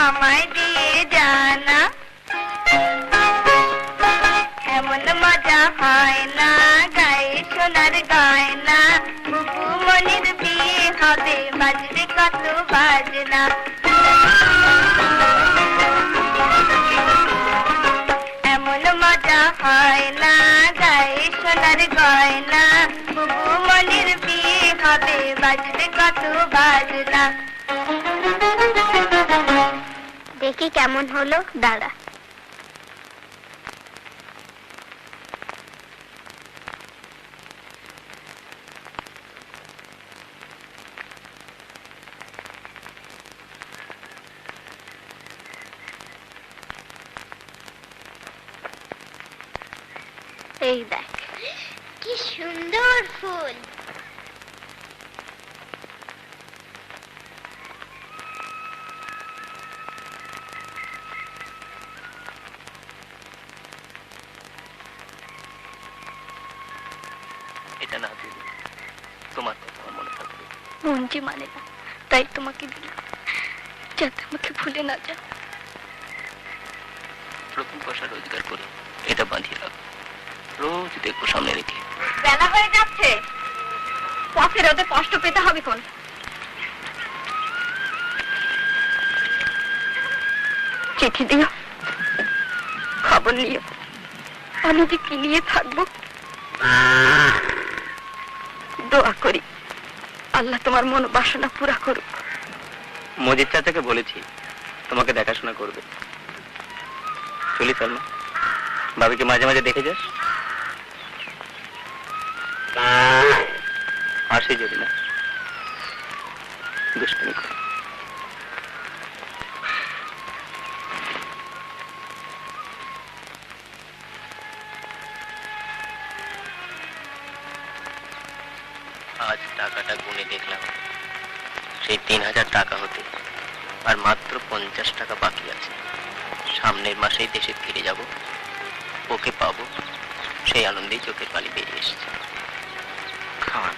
আমায় দিয়ে জানা এমন মজা হয় না, গায়ে সোনার গয়না, বুবু মনির বিয়ে হবে, বাজবে কত বাজনা। হবে বাজবে কত বাজনা। দেখি কেমন হলো, দাঁড়া। এই দেখ কি সুন্দর ফুল। এটা না দিলে তোমার কথা আমার মনে থাকবে। মন যে মানে না, তাই তোমাকে দিলাম, যাতে আমাকে ভুলে না যাও। প্রথম পয়সা রোজগার করে এটা বাঁধিয়ে রাখো, রোজ দেখবো সামনে রেখে। বেলা হয়ে যাচ্ছে, পথে রোদে কষ্ট পেতে হবে কোন। চিঠি দিও, খবর নিও, আমি যে কি নিয়ে থাকবো। দোয়া করি আল্লাহ তোমার মন বাসনা পুরা করুক। মজিদ চাচাকে বলেছি তোমাকে দেখাশোনা করবে। চলি সালমা, ভাবিকে মাঝে মাঝে দেখে যাস। আসি যদি না দুষ্টুমি করে। আজ টাকাটা গুনে দেখলাম, সেই 3000 টাকা হতে আর মাত্র 50 টাকা বাকি আছে। সামনের মাসেই দেশে ফিরে যাব, ওকে পাবো, সেই আনন্দেই চোখের পানি বেরিয়ে এসেছে। খান,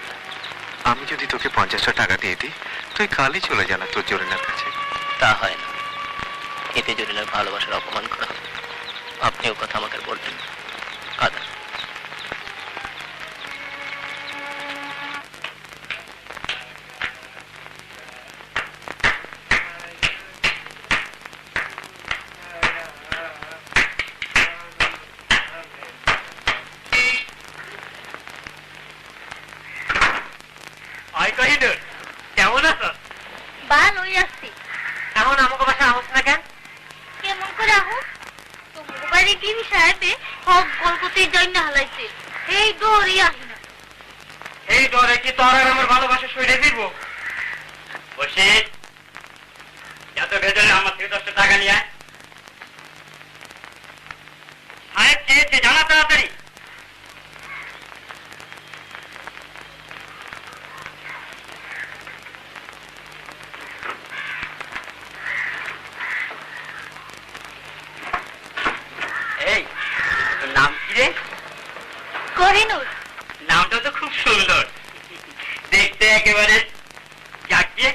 আমি যদি তোকে 50টা টাকা দিয়ে দিই, তুই কালই চলে যা না তোর জরিনার কাছে। তা হয় না, এতে জরিনার ভালোবাসার অপমান করা হবে। আপনি ও কথা আমাকে বলবেন না। আদা। কেমন আছো? বাল হয়ে আসছি। এখন আমাকে বাসা আহস না কেন? কেমন করে আহো? তোমার বাড়ি টিভি সাহেবে সব গল্পতেই জন্য হালাইছে, এই দৌড়ই আসি না। এই ডরে কি তোর আর আমার ভালোবাসা সইরে দিব? বসে যত ভেতরে আমার থেকে 10 টাকা নিয়ে আয়। সাহেব চেয়েছে জানা তাড়াতাড়ি। এই তোর নাম কি রে? কোহিনুর। নামটা তো খুব সুন্দর, দেখতে একেবারে জাকিয়ে।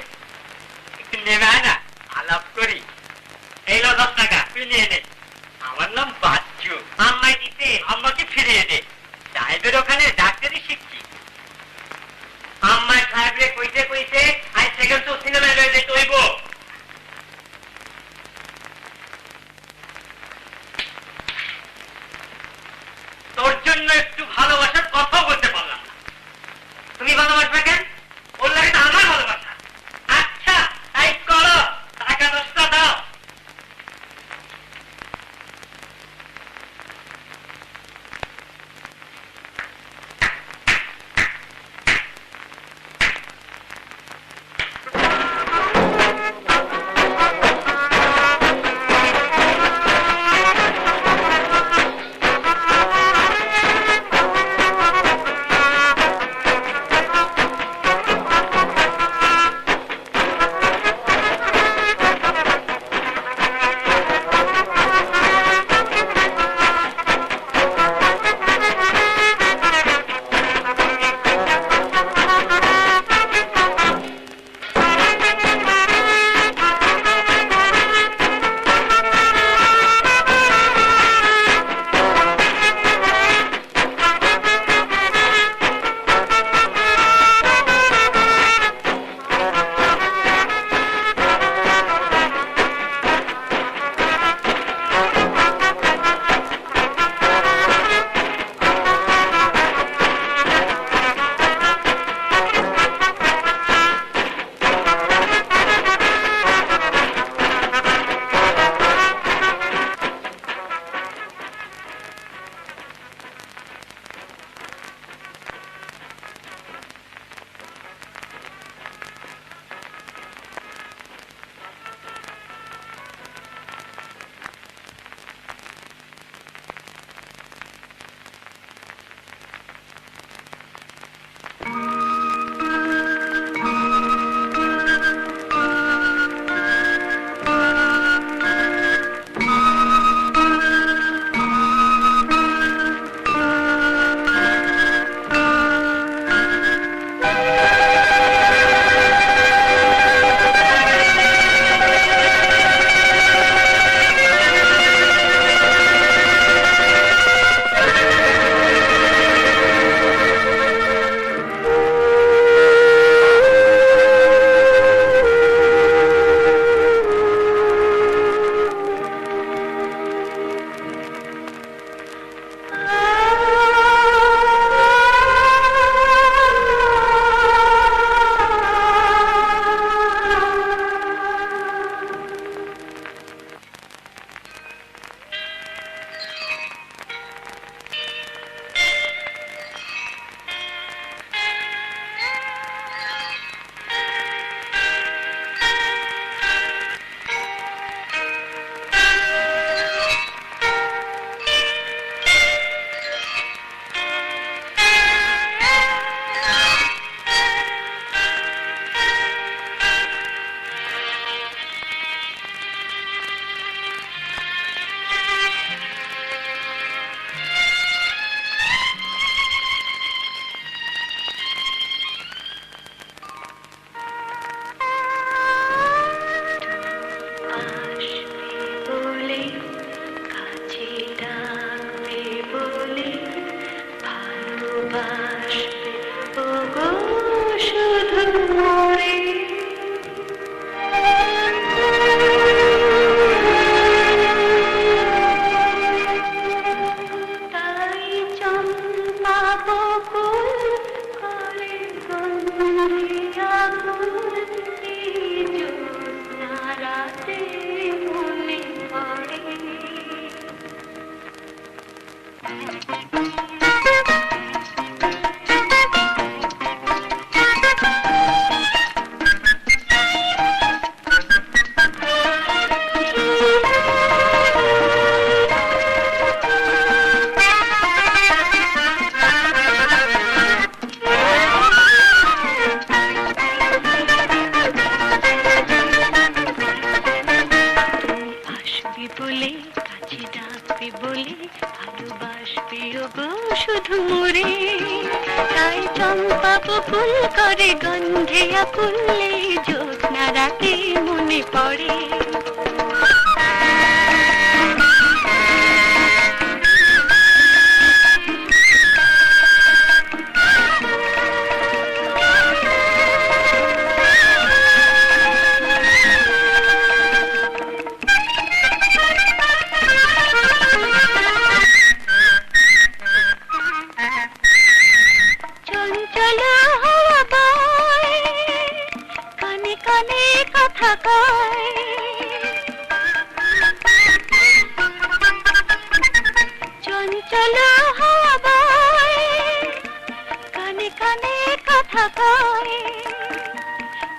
চম্পা বকুল করে গন্ধে আকুলে জ্যোৎস্না রাতে মনে পড়ে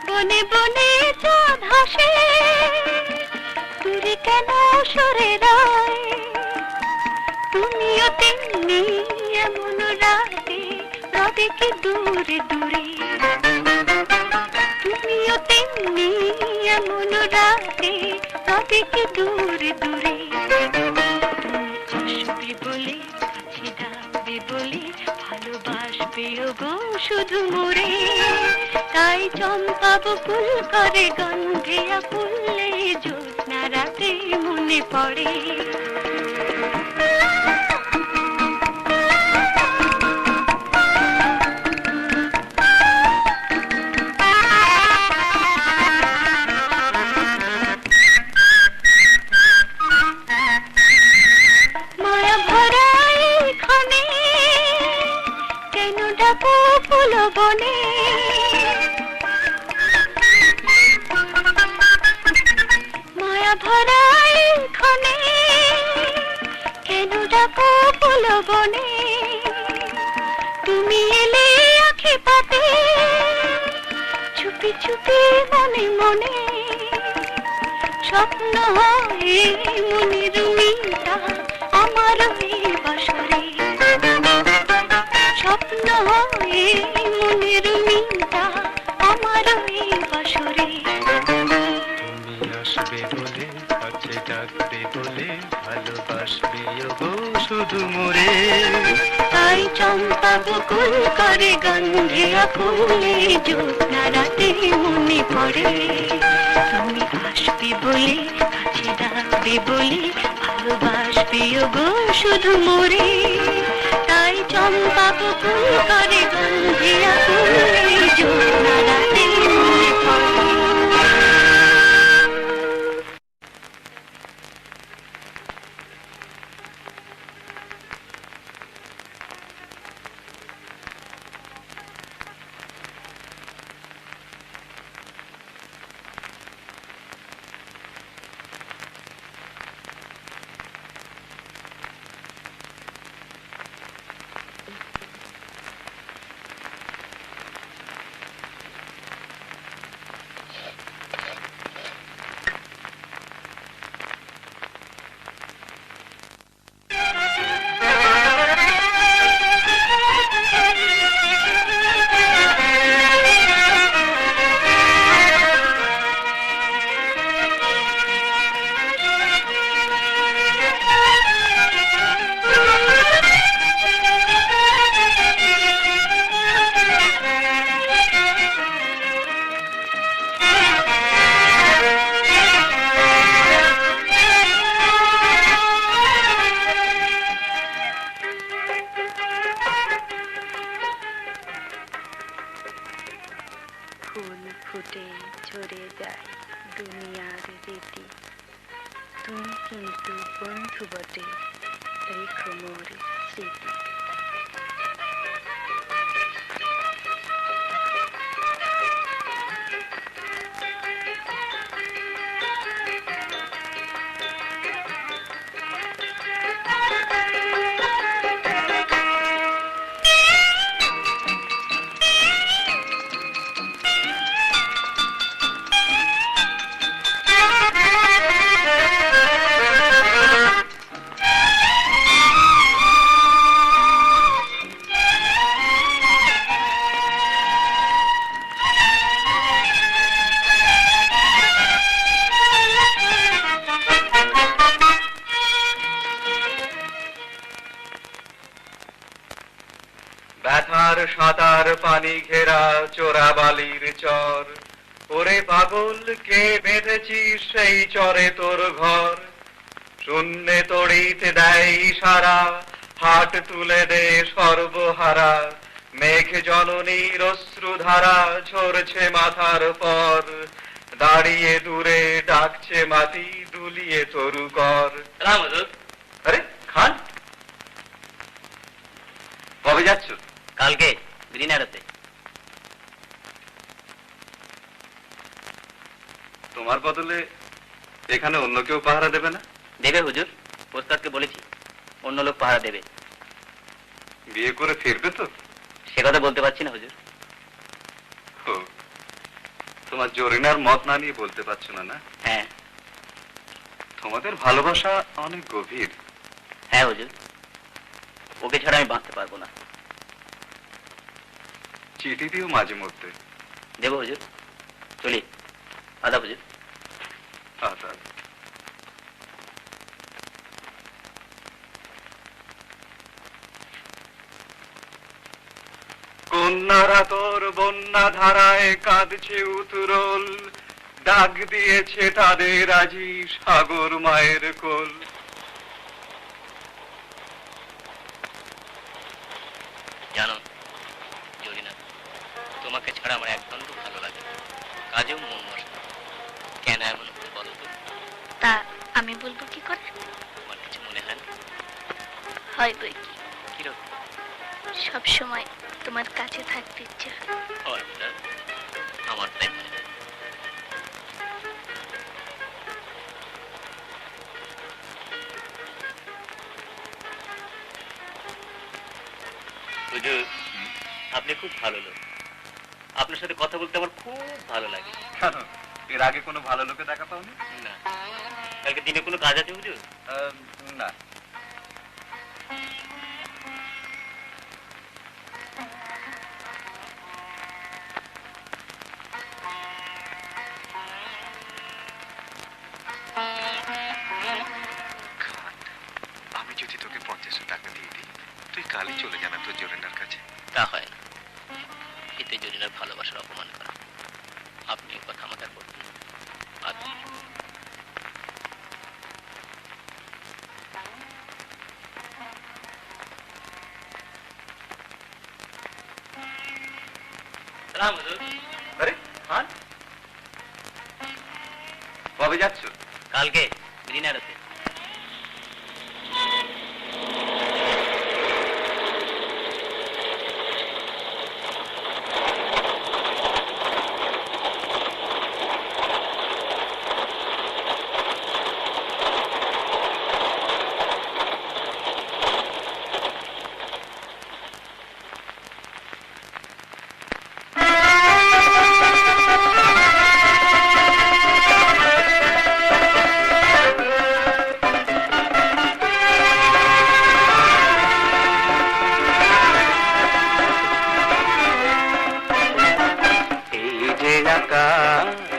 বনে বনে চাঁদ হাসে দূরে কেন সরে রায় তুমিও তেমনি এমন রাতে রবে কি দূরে দূরে তুমিও তেমনি এমন রাতে রবে কি দূরে দূরে তুমি আসবে বলে কাছে ডাকবে বলে ভালোবাসবে গো শুধু মোরে তাই চম্পা বকুল করে গন্ধে আকুলে জ্যোৎস্না রাতে মনে পড়ে মায়া ভরা এখানে কেন ডাকো ফুল বনে মায়া ভরা এখানে কেন ডাকো ফুল বনে তুমি এলে আঁখি পাতে চুপি চুপি মনে মনে স্বপ্ন হয় মনের মিলটা আমার বাসরে স্বপ্ন হয় মনের মিলটা আমার বাসরে তুমি আসবে বলে কাছে ডাকবে বলে ভালোবাসবে গো শুধু মোরে তাই চম্পা বকুল করে গন্ধে আকুলে জ্যোৎস্না রাতে মনে পড়ে তুমি আসবে বলে কাছে ডাকবে বলে ভালোবাসবে গো শুধু মোরে তাই চম্পা বকুল করে গন্ধে আকুলে জ্যোৎস্না রাতে মনে পড়ে ফুল ফুটে ঝরে যায় দুনিয়ার রীতি তুমি কিন্তু বন্ধু বটে রেখো মোর স্মৃতি কাতার পানি ঘেরা চোরা বালির চর, ওরে পাগল কে বেঁধেছিস সেই চরে তোর ঘর, শূন্যে তড়িতে দেয় ইশারা, হাট তুলে দে সর্বহারা, মেঘ জননীর অশ্রুধারা ঝরছে মাথার পর, দাঁড়িয়ে দূরে ডাকছে মাটি দুলিয়ে তরু কর। আরে খান, কবে যাচ্ছ? কালকে গ্রিনারতে। তোমার বদলে এখানে অন্য কেউ পাহারা দেবে না? দেবে হুজুর, ওস্তাদকে বলেছি, অন্য লোক পাহারা দেবে। বিয়ে করে ফিরবে তো? সে কথা বলতে পারছি না হুজুর। ও, তোমার জরিনার মত না নিয়ে বলতে পারছো না? না, হ্যাঁ তোমাদের ভালোবাসা অনেক গভীর। হ্যাঁ হুজুর, ওকে ছাড়া আমি বাঁচতে পারবো না। চিঠি দিও মাঝে মধ্যে। দেবো হুজুর, চলি। আদাব হুজুর। আদাব। কন্যারা তোর বন্যা ধারায় কাঁদছে উতরল, ডাক দিয়েছে তাদের আজি সাগর মায়ের কোল। জানো জরিনা, তোমাকে ছাড়া আমার একদণ্ড ভালো লাগে, কাজেও মন বসে না। কেন এমন হলো বলো তো? তা আমি বলবো কি করে? তোমার কিছু মনে হয় না? হয় বই কি, কিরকম? সব সময় তোমার কাছে থাকতে ইচ্ছে হয়। আমার তাই মনে হয়। হুজুর, আপনি খুব ভালো লোক, আপনার সাথে কথা বলতে আমার খুব ভালো লাগে। কেন, এর আগে কোনো ভালো লোকে দেখা পাওনি? না, কালকে দিনে কোনো কাজ আছে হুজুর? না। আমি যদি তোকে 50 টাকা দিয়ে দিই, তুই কালই চলে যানা তোর জরিনার কাছে। তা হয় না, এতে জরিনার ভালোবাসার অপমান করা। আপনি এই কথা আমাকে আর বলবেন না। সালাম হুজুর। আরে খান, কবে যাচ্ছ? কালকে গ্রিনারতে।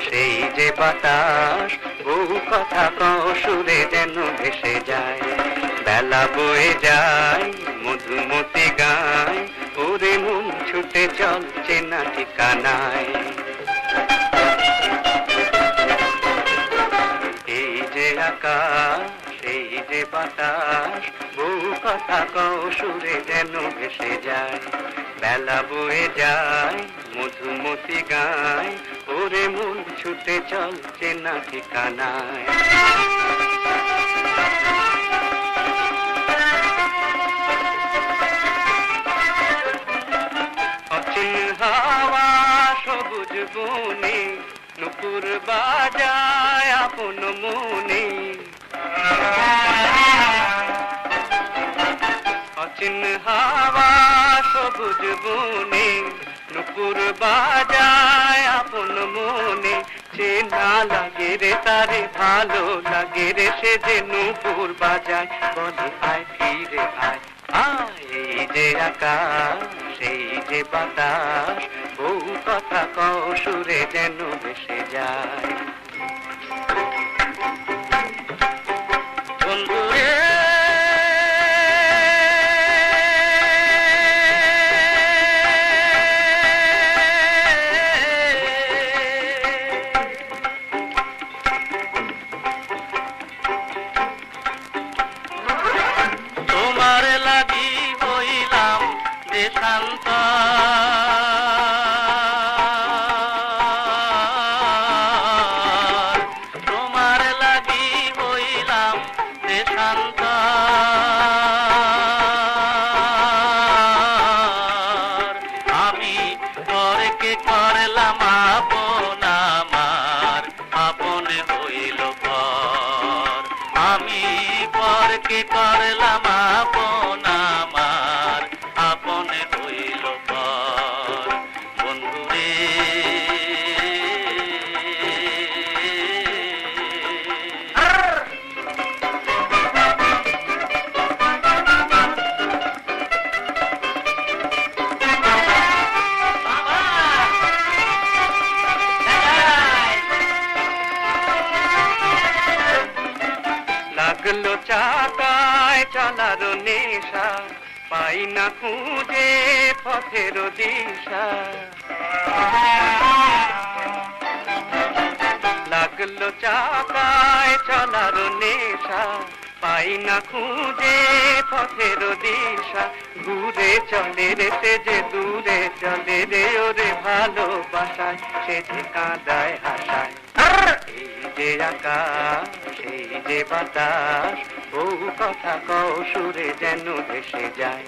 সেই যে বাতাস বহু কথা কসুরে যেন ভেসে যায়, বেলা বয়ে যায় মধুমতি গায়, ওরে মন ছুটে চলছে না ঠিকানায়। এই যে আকাশ সেই যে বাতাস বহু কথা কসুরে যেন ভেসে যায়, বেলা বয়ে যায় মধুমতি গায়, ওরে মন ছুটে চলছে না ঠিকানায়। অচিন হাওয়া সবুজ বনে নুপুর বাজায় আপন মনে, অচিন হাওয়া সবুজ বনে নুপুর বাজায় আপন মনে, চেনা লাগে রে তারে ভালো লাগে রে, সে যে নুপুর বাজায় বলে আয় ফিরে আয়। এই যে আকাশ সেই যে বাতাস বহু কথা কসুরে যেন ভেসে যায়। বন্ধুরে দেশান্তর আমি পরকে করলাম আপন আমার আপন হইল পর আমি পরকে করলাম আপন আমার আপন হইল পর বন্ধুরে লাগলো চাকায় চলার নেশা পাই না খুঁজে পথের দিশা লাগলো চাকায় চলার নেশা পাই না খুঁজে পথের দিশা ঘুরে চলে রে সে যে দূরে চলে রে ওরে ভালোবাসায় সে যে কাঁদায় হাসায় এই যে আকাশ এই যে বাতাস ও কথা কও সুরে যেন ভেসে যায়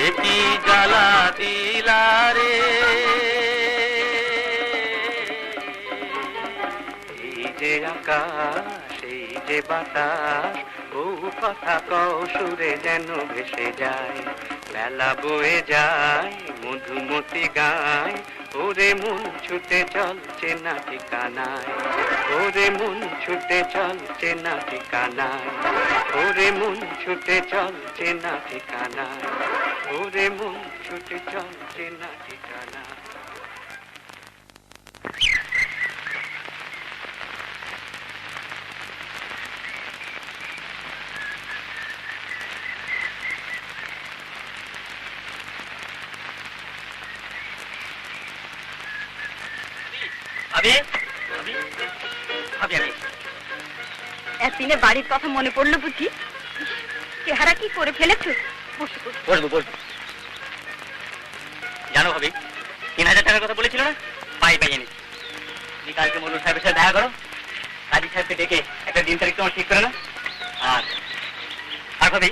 এটি জ্বালা দিলারে এই যে আকাশ এই যে বাতাস ও কথা কও সুরে যেন ভেসে যায় বেলা বয়ে যায় মধুমতি গায় ওরে মন ছুটে চলছে না ঠিকানায় ওরে মন ছুটে চলছে না ঠিকানায় ওরে মন ছুটে চলছে না ঠিকানায় ওরে মন ছুটে চলছে না ঠিকানায় ভাবি ভাবি আমি এতদিনে বাড়ির কথা মনে পড়লো বুঝি চেহারা কি করে ফেলেছো বসবো বসবো জানো ভাবি 3000 টাকার কথা বলেছিল না পাই এনেছি তুমি কালকে মনুর সাহেবের সাথে দেখা করো কাজী সাহেবকে ডেকে একটা দিন তারিখ তোমার ঠিক করে না আর ভাবি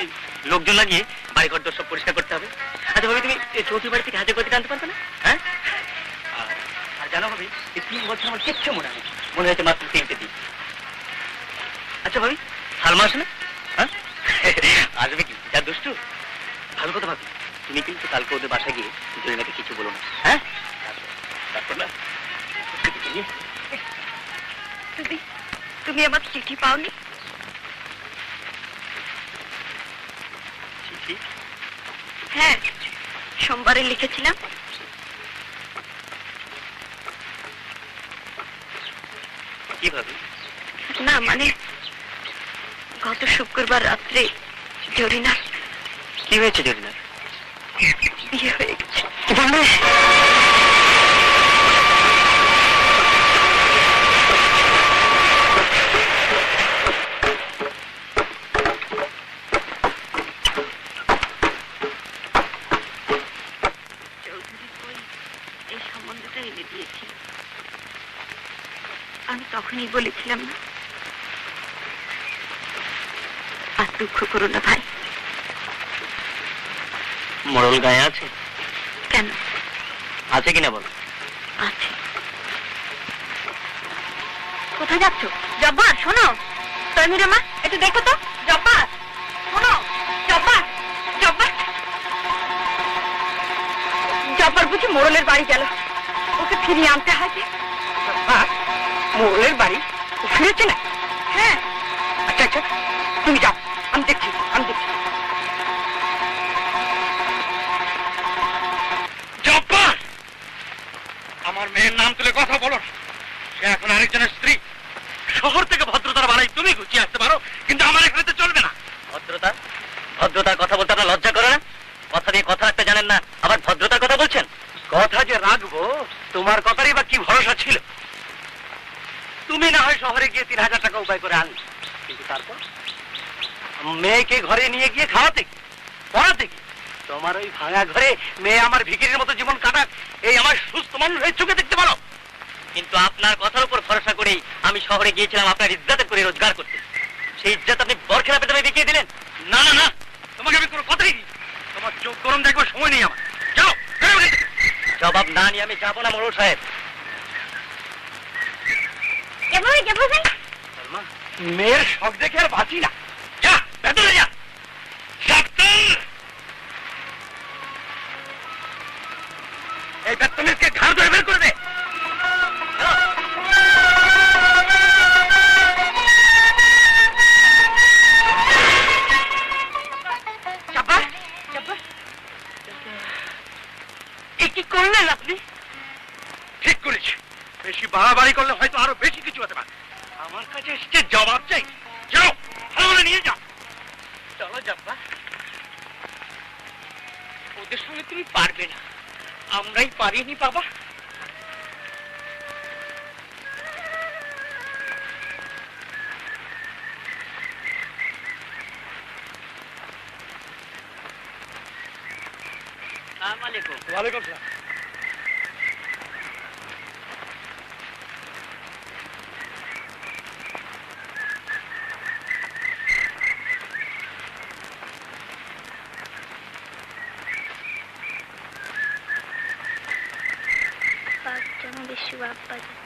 এই লোকজন লাগিয়ে বাড়িঘর সব পরিষ্কার করতে হবে আচ্ছা ভাবি তুমি চৌধুরী বাড়ি থেকে হাতে করতে আনতে পারবে না হ্যাঁ আর জানো ভাবি এই 3 বছর আমার কিচ্ছু মনে হয় মনে হয়েছে মাত্র 3টে দিন আচ্ছা ভাবি সালমা আসে না হ্যাঁ আসবে কি যা দুষ্টু ভালো কথা ভাবি তুমি কিন্তু কালকে ওদের বাসায় গিয়ে জরিনাকে কিছু বলো না হ্যাঁ তারপর না তুমি আমার চিঠি পাওনি চিঠি হ্যাঁ সোমবারে লিখেছিলাম কিভাবে না মানে গত শুক্রবার রাত্রে জরিনা কি হয়েছে জরিনার বিয়ে হয়ে গেছে এই সম্বন্ধটা এনে দিয়েছি আমি তখনই বলেছিলাম না আর দুঃখ করো না ভাই মরল গায়ে আছে কেন আছে কিনা বলো আছে কোথায় যাচ্ছ জব্বার শোনো তন্মীরা মা একটু দেখো তো জব্বার শোনো জব্বার জব্বার জব্বার বুঝি মোড়লের বাড়ি গেল ওকে ফিরিয়ে আনতে হয় যে মোড়লের বাড়ি ও ফিরেছে না হ্যাঁ আচ্ছা আচ্ছা তুমি যাও আমি দেখছি জব্বার আমার মেয়ের নাম তুলে কথা বলো না সে এখন আরেকজনের স্ত্রী শহর থেকে ভদ্রতার বাড়াই তুমি গুছিয়ে আসতে পারো কিন্তু আমার এখানে তো চলবে না ভদ্রতার কথা বলতে আপনার লজ্জা করে না কথা দিয়ে কথা রাখতে জানেন না আবার ভদ্রতার কথা বলছেন কথা যে রাখবো তোমার কথারই বা কি ভরসা ছিল তুমি না হয় শহরে গিয়ে 3000 টাকা উপায় করে আনলে কিন্তু তারপর মেয়েকে ঘরে নিয়ে গিয়ে খাওয়াতে কি পড়াতে কি তোমার ওই ভাঙা ঘরে মেয়ে আমার ভিখিরির মতো জীবন কাটাক এই আমার সুস্থ মানুষ হয়ে চোখে দেখতে পারো? কিন্তু আপনার কথার উপর ভরসা করেই আমি শহরে গিয়েছিলাম আপনার ইজ্জতের করে রোজগার করতে। সেই ইজ্জত আপনি বরখেলাপের দামে বিকিয়ে দিলেন। না না না, তোমাকে আমি কোনো কথাই দিই। তোমার চোখ গরম দেখবার সময় নেই আমার। যাও, বেরো এখান থেকে। জবাব না নিয়ে আমি যাবো না মোড়ল সাহেব। যাবো ভাই। মেয়ের শখ দেখে আর বাঁচি না। যা ভেতরে যা। এই বেত্তমিজকে ঘাড় ধরে বের করে দে। কি করলেন আপনি? ঠিক করেছি, বেশি বাড়াবাড়ি করলে হয়তো আরো বেশি কিছু হতে পারে। আমার কাছে এসছে জবাব চাই। যাও, ভালো করে নিয়ে যাও। চলো জব্বার, ওদের সঙ্গে তুমি পারবে না, আমরাই পারিনি বাবা। আসসালামু আলাইকুম। ওয়ালাইকুম আসসালাম। বিশ্ব আব্বাজান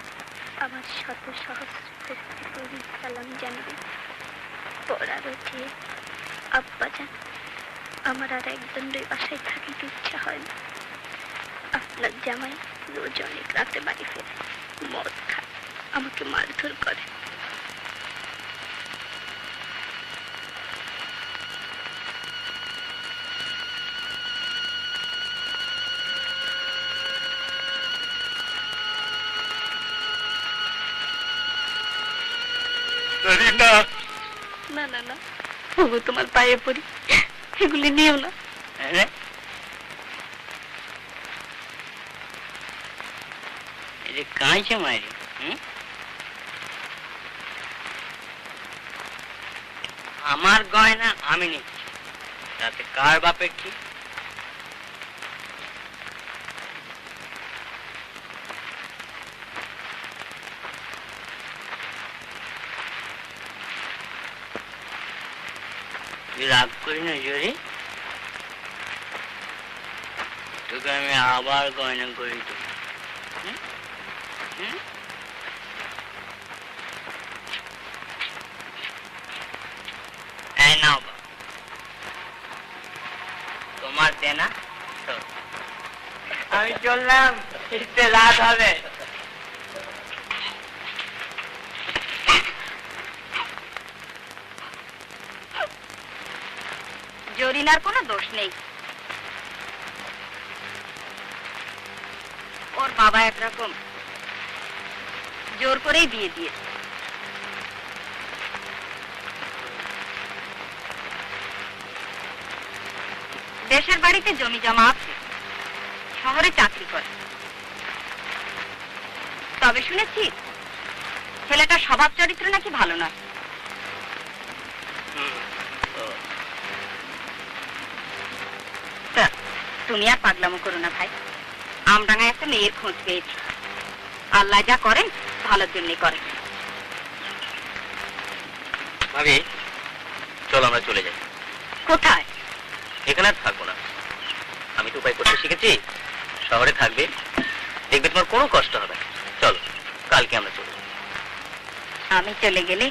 আমার শত সহস্র ভক্তি করি সালাম জানাবে। পড়ার উঠে আব্বাজান আমার আর একদণ্ডই বাসায় থাকিতে ইচ্ছা হয় না। আপনার জামাই রোজ অনেক রাতে বাড়ি ফেরে, মদ খায়, আমাকে মারধর করে। না না না, ওগো তোমার পায়ে পড়ি, এগুলি নিও না। কাঁচে মারি, আমার গয়না আমি নিচ্ছি, তাতে কার বাপের কি? রাগ করি না জরি, তোকে আমি আবার গয়না করে দেব। নাও তোমার দেনা, আমি চললাম, রাত হবে। জরিনার কোনো দোষ নেই, ওর বাবা একরকম জোর করেই বিয়ে দিয়েছে। দেশের বাড়িতে জমি জমা আছে, শহরে চাকরি করে। তবে শুনেছি ছেলেটার স্বভাব চরিত্র নাকি ভালো না। তুমি আর পাগলামো করো না ভাই, আমডাঙ্গায় একটা মেয়ের খোঁজ পেয়েছি। আল্লাহ যা করেন ভালোর জন্যই করেন। ভাবি চলো আমরা চলে যাই। কোথায়? এখানে আর থাকবো না, আমি তো উপায় করতে শিখেছি। শহরে থাকবে, দেখবে তোমার কোনো কষ্ট হবে না। চলো কালকে আমরা চলে যাই। আমি চলে গেলে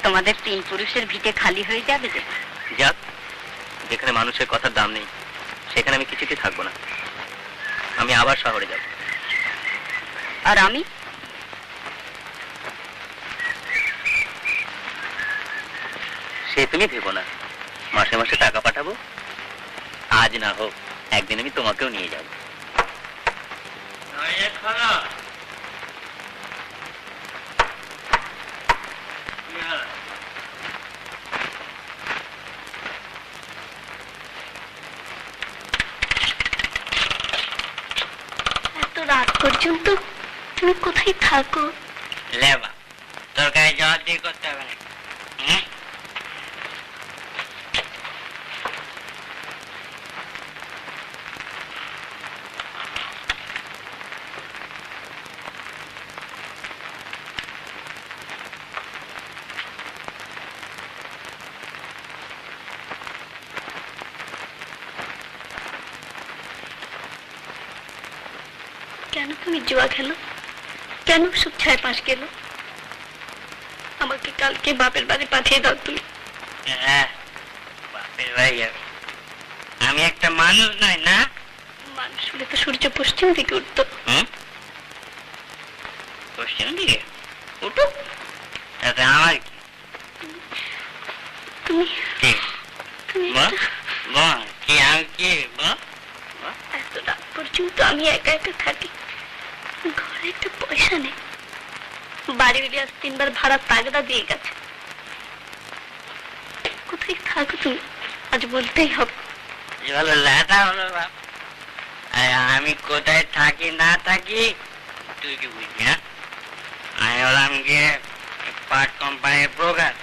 তোমাদের 3 পুরুষের ভিটে খালি হয়ে যাবে যে। যাক, যেখানে মানুষের কথার দাম নেই সেখানে আমি কিছুতে থাকবো না। আমি আবার শহরে যাব। আর আমি? সে তুমি ভেবো না, মাসে মাসে টাকা পাঠাবো। আজ না হোক একদিন আমি তোমাকেও নিয়ে যাব। এত রাত পর্যন্ত তুমি কোথায় থাকো? লেবা তোর গায়ে জল দিয়ে করতে হবে না। কেন তুমি জুয়া খেলো? কেন সব 6-5 গেল? আমাকে কালকে বাপের বাড়ি পাঠিয়ে দাও তুমি। বাপের ভাই আমি একটা মানুষ নয় না? মানুষ হলে তো সূর্য পশ্চিম দিকে উঠতো। পশ্চিম দিকে উঠুক, তাতে আমার কি? তুমি কি তুমি বল বল, কি আমি কি বল? এত রাত পর্যন্ত আমি একা একা থাকি, ঘরে একটা পয়সা নেই। বাড়ি বেরিয়ে আজ 3 বার ভাড়া তাগদা দিয়ে গেছে। কোথায় থাকো তুমি আজ বলতেই হবে। হলো লেটা হলো বাপ, আমি কোথায় থাকি না থাকি তুই কি বুঝবি? হ্যাঁ, আমি হলাম গিয়ে পাট কোম্পানির ব্রোকার।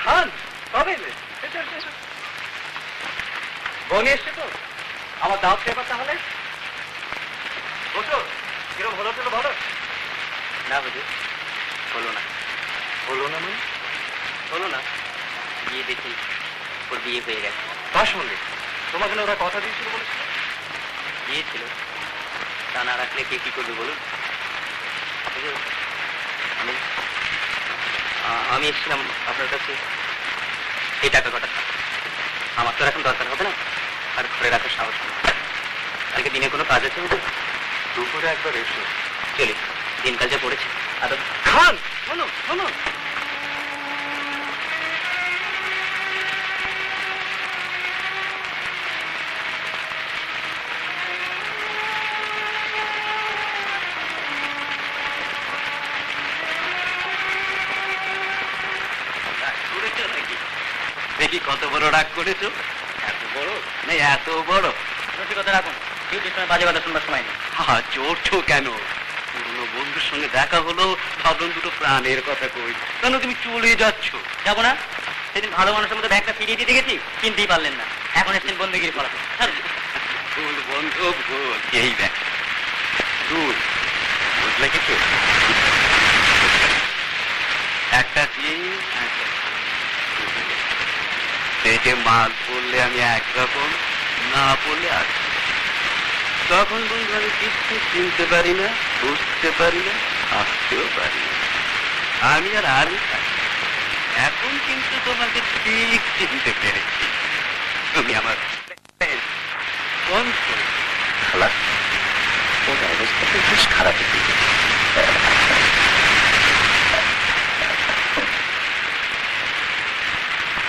খান কবে এলে? বনি এসছে তো, আমার দাওয়াত খেয়ে তাহলে বসো। কিরম হলো তো বলো। না বুঝি হলো না। হলো না মানে? হলো না, গিয়ে দেখি ওর বিয়ে হয়ে গেছে। কার সঙ্গে? তোমাকে না ওরা কথা দিয়েছিল বলেছিল? গিয়েছিল, তা না রাখলে কে কি করবে বলুন? আমি এসেছিলাম আপনার কাছে এই টাকা কটা। আমার তো এখন দরকার হবে না, আর ঘরে রাখার সাহস নেই। কালকে দিনে কোনো কাজ আছে বুঝুন? দুপুরে একবার এসো। চলি, দিনকাল যা পড়েছে। আর খান শোনো শোনো, দেখি কত বড় রাগ করেছো। এত বড় না, এত বড় কথা রাখুন। ডিউটির সময় বাজে কথা শুনবার সময় নেই। চড়ছো কেন? পুরনো বন্ধুর সঙ্গে দেখা হলো, ভাবলাম দুটো প্রাণের কথা কই। কেন তুমি চলে যাচ্ছ? যাবো না? সেদিন ভালো মানুষের মধ্যে ব্যাগটা ফিরিয়ে দিতে গেছি, কিনতেই পারলেন না। এখন এসছেন বন্ধুগিরি করাতে। ভুল বন্ধু ভুল, এই দেখ ভুল বুঝলে কিছু? একটা জিনিস পেটে মাল পড়লে আমি একরকম, না পড়লে আর তখন বন্ধু আমি কিছু চিনতে পারি না, বুঝতে পারি না, আসতেও পারি না। আমি আর আমি থাকি। এখন কিন্তু তোমাকে ঠিক চিনতে পেরেছি। তুমি আমার বন্ধু। খালা, ওর অবস্থাটা বেশ খারাপ।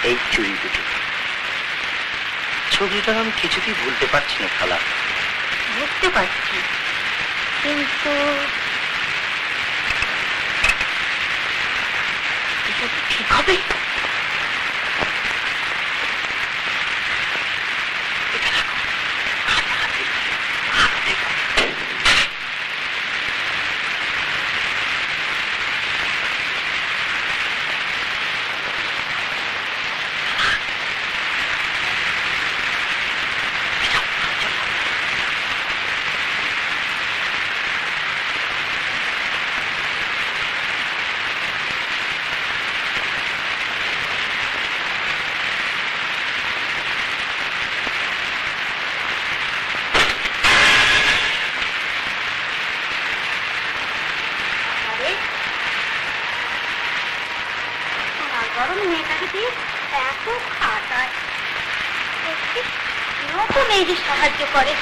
এই চুরি দুটো ছবিটা আমি কিছুতেই ভুলতে পারছি না খালা। বুঝতে পারছি, কিন্তু এটা কি ঠিক হবে? গরম মেয়েটাকে দিয়ে এত খাটায়, এরকম এই যে সাহায্য করে।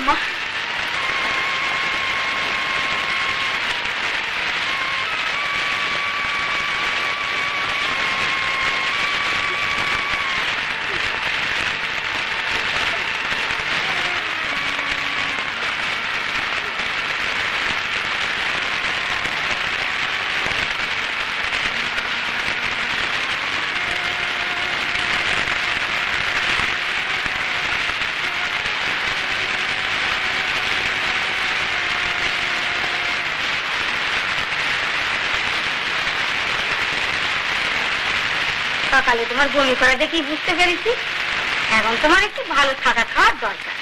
মা সকালে তোমার বমি করা দেখি বুঝতে পেরেছি এখন তোমার একটু ভালো থাকা খাওয়ার দরকার।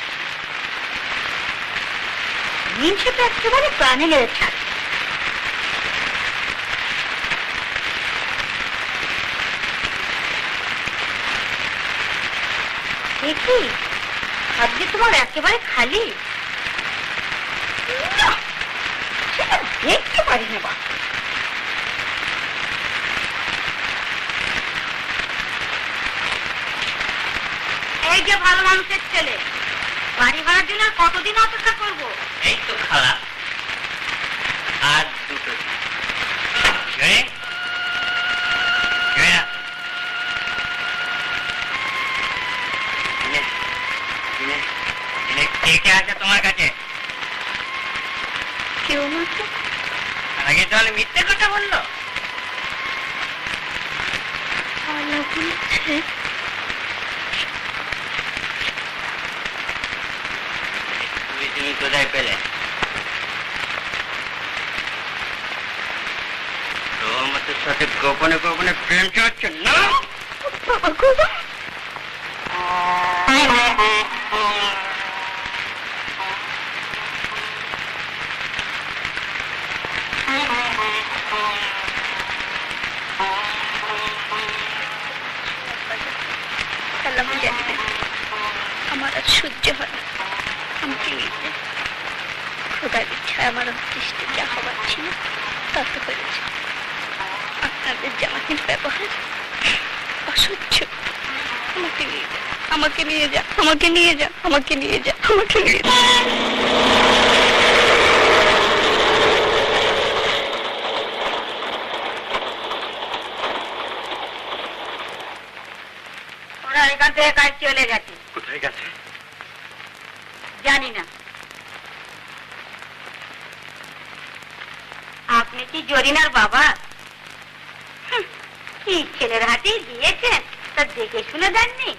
মিনসে তো একেবারে প্রাণে মেরে ছাড়। দেখি আজকে তোমার একেবারে খালি? না, সেটা দেখতে পারি না বা। এই যে ভালো মানুষের ছেলে, বাড়ি ভাড়ার জন্য আর কতদিন অপেক্ষা করবো? এই তো খালা, আর দুটো দিন। জয়া, জয়া, কে কে আছে তোমার কাছে? কেউ মাত্র আগে তাহলে মিথ্যে কথা বললো। ভালো বলছে। তুমি কোথায় পেলে? তোমাদের সাথে গোপনে গোপনে প্রেম চলছে না? আমার আর সহ্য হয় না, আমাকে নিয়ে যায়। খোদার ইচ্ছায় আমার দৃষ্টি যা হবার ছিল তা তো হয়েছে। আপনাদের জামাতের ব্যবহার অসহ্য। আমাকে নিয়ে যা, আমাকে নিয়ে যা, আমাকে নিয়ে যা, আমাকে নিয়ে যা, আমাকে নিয়ে যা। ওরা এখান থেকে কাজ চলে গেছে। কোথায় গেছে? জানি না। আপনি কি জরিনার বাবা? কি ছেলের হাতেই দিয়েছেন, তা দেখে শুনে দেননি?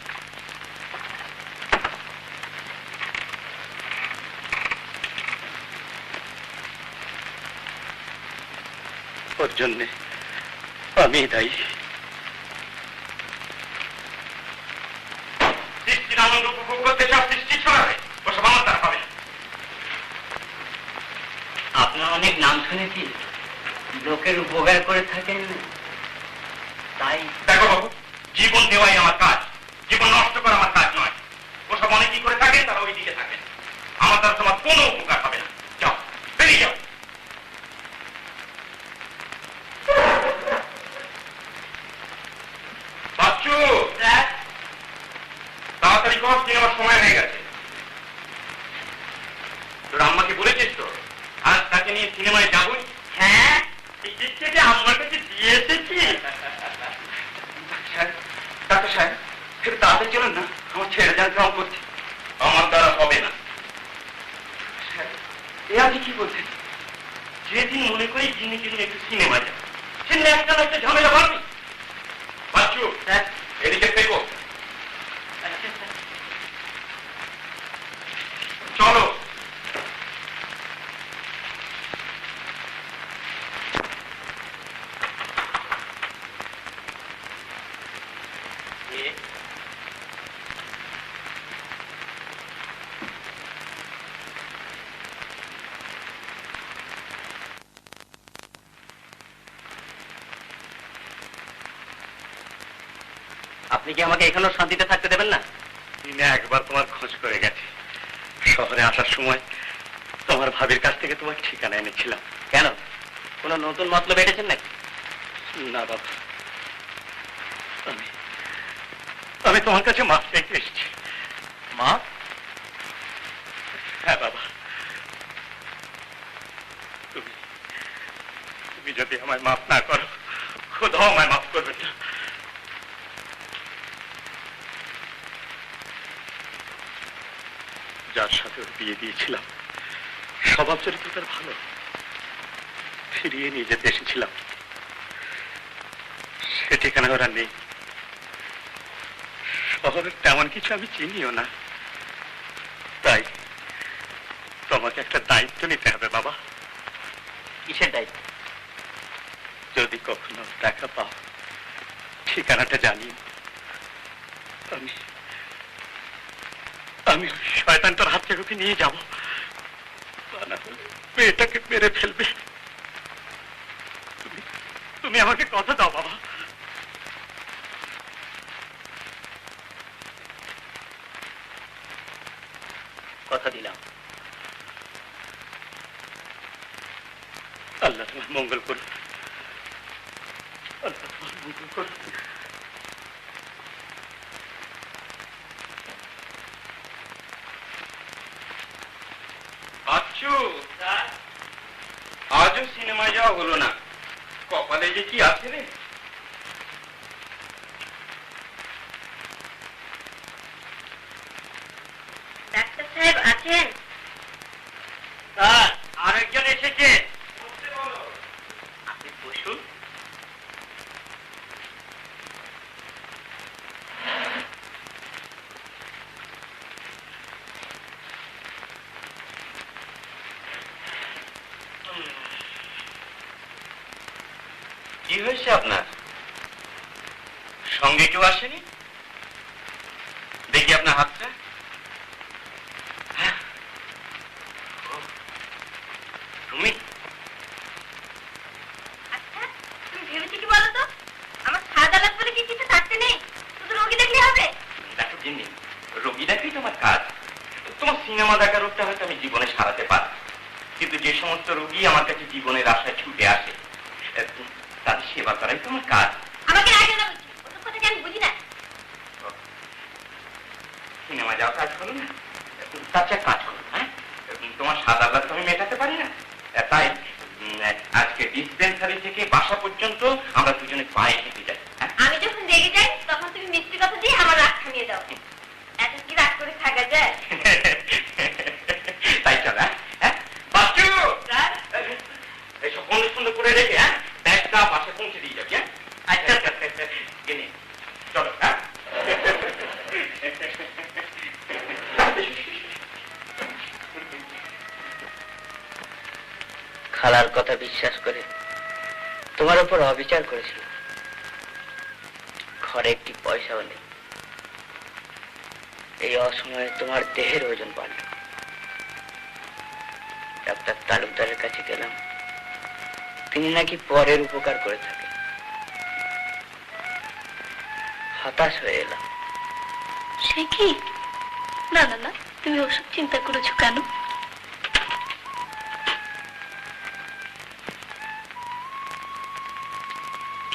ওর জন্যে আমি দায়ী। সৃষ্টির আনন্দ উপভোগ করতে সব সৃষ্টি ছড়াবে, ওসব আমার দ্বারা হবে। আপনার অনেক নাম শুনেছি, লোকের উপকার করে থাকেন, তাই। দেখো বাবু, জীবন দেওয়াই আমার কাজ, জীবন নষ্ট করা আমার কাজ নয়। ওসব অনেকেই করে থাকেন, তারা ওই দিকে থাকেন। আমার দ্বারা তোমার কোনো উপকার হবে না। যাও, বেরিয়ে যাও। বাচ্চু, তাড়াতাড়ি কর, সিনেমার সময় হয়ে গেছে। তোর আম্মাকে বলেছিস তো আজ তাকে নিয়ে সিনেমায় যাবই? হ্যাঁ, টিকিট কেটে আম্মার কাছে দিয়ে এসেছি। ডাক্তার সাহেব, একটু তাড়াতাড়ি চলুন না, আমার ছেড়ে যান, কাম করছি। আমার দ্বারা হবে না। এ আপনি কি বলছেন? যেদিন মনে করি যিনি যিনি একটু সিনেমা যান, সেদিন একটা না একটা ঝামেলা বাড়বি। বাচ্চু, এদিকে দেখো। চলো। আপনি কি আমাকে এখানেও শান্তিতে থাকতে দেবেন না? দিনে একবার তোমার খোঁজ করে গেছে। শহরে আসার সময় তোমার ভাবির কাছ থেকে তোমার ঠিকানা এনেছিলাম। কেন, কোনো নতুন মতলব এটেছেন নাকি? না বাবা, আমি তোমার কাছে মাফ চাইতে এসেছি। মাপ? হ্যাঁ বাবা, তুমি যদি আমায় মাফ না করো, খোদাও আমায় মাফ করবে না। যার সাথে ওর বিয়ে দিয়েছিলাম, স্বভাব চরিত্র তার ভালো, ফিরিয়ে নিয়ে যেতে এসেছিলাম। সে ঠিকানা ওরা নেই। শহরের তেমন কিছু আমি চিনিও না। তাই তোমাকে একটা দায়িত্ব নিতে হবে বাবা। কিসের দায়িত্ব? যদি কখনো দেখা পাও, ঠিকানাটা জানি। আমি শয়তানটার হাত থেকে ওকে নিয়ে যাব, তা না হলে মেয়েটাকে মেরে ফেলবে। তুমি আমাকে কথা দাও বাবা। কথা দিলাম। আল্লাহ তোমার মঙ্গল করুন, আল্লাহ তোমার মঙ্গল করুন। আচ্ছু, আজও সিনেমায় যাওয়া হলো না, কপালে যে কি আছে রে। ডাক্তার সাহেব আছেন? স্যার, আরেকজন এসেছে। আপনি বসুন। কি হয়েছে আপনার? সঙ্গে কেউ আসেনি? দেখি আপনার হাতটা। তুমি আচ্ছা, তুমি ভেবেছি কি বলো তো? আমার সাদা লাগ বলে কি কিছু থাকতে নেই, শুধু রোগী দেখলে হবে? দেখো জিন্নি, রোগী দেখাই তোমার কাজ। তোমার সিনেমা দেখা রোগটা হয়তো আমি জীবনে সারাতে পারি, কিন্তু যে সমস্ত রোগী আমার কাছে জীবনের আশায় ছুটে আসে, তাদের সেবা করাই তোমার কাজ। আমাকে রাখে না বলছি, ওসব কথা কি আমি বুঝি না? সিনেমা যাওয়া কাজ করো না, তার চেয়ে কাজ করো। হ্যাঁ, তোমার সাদা লাগ তো আমি মেটাতে পারি না, তাই আজকে ডিসপেন্সারি থেকে বাসা পর্যন্ত আমরা দুজনে পায়ে হেঁটে যাই। আমি যখন রেগে যাই তখন তুমি মিষ্টি কথা দিয়ে আমার রাগ থামিয়ে দাও। এত কি রাগ করে থাকা যায়? তাই চল। হ্যাঁ বাচ্চু, এইসব বন্ধু সুন্দর করে রেখে ব্যাগটা বাসে পৌঁছে দিয়ে যাবি। হ্যাঁ আচ্ছা, গেলে চলো। হ্যাঁ খালার কথা বিশ্বাস করে তোমার উপর অবিচার করেছিল। ঘরে একটি পয়সাও নেই। এই অসময়ে তোমার দেহের ওজন বাড়ল। ডাক্তার তালুকদারের কাছে গেলাম, তিনি নাকি পরের উপকার করে থাকেন। হতাশ হয়ে এলাম। সে কি? না না না, তুমি ওসব চিন্তা করেছো কেন?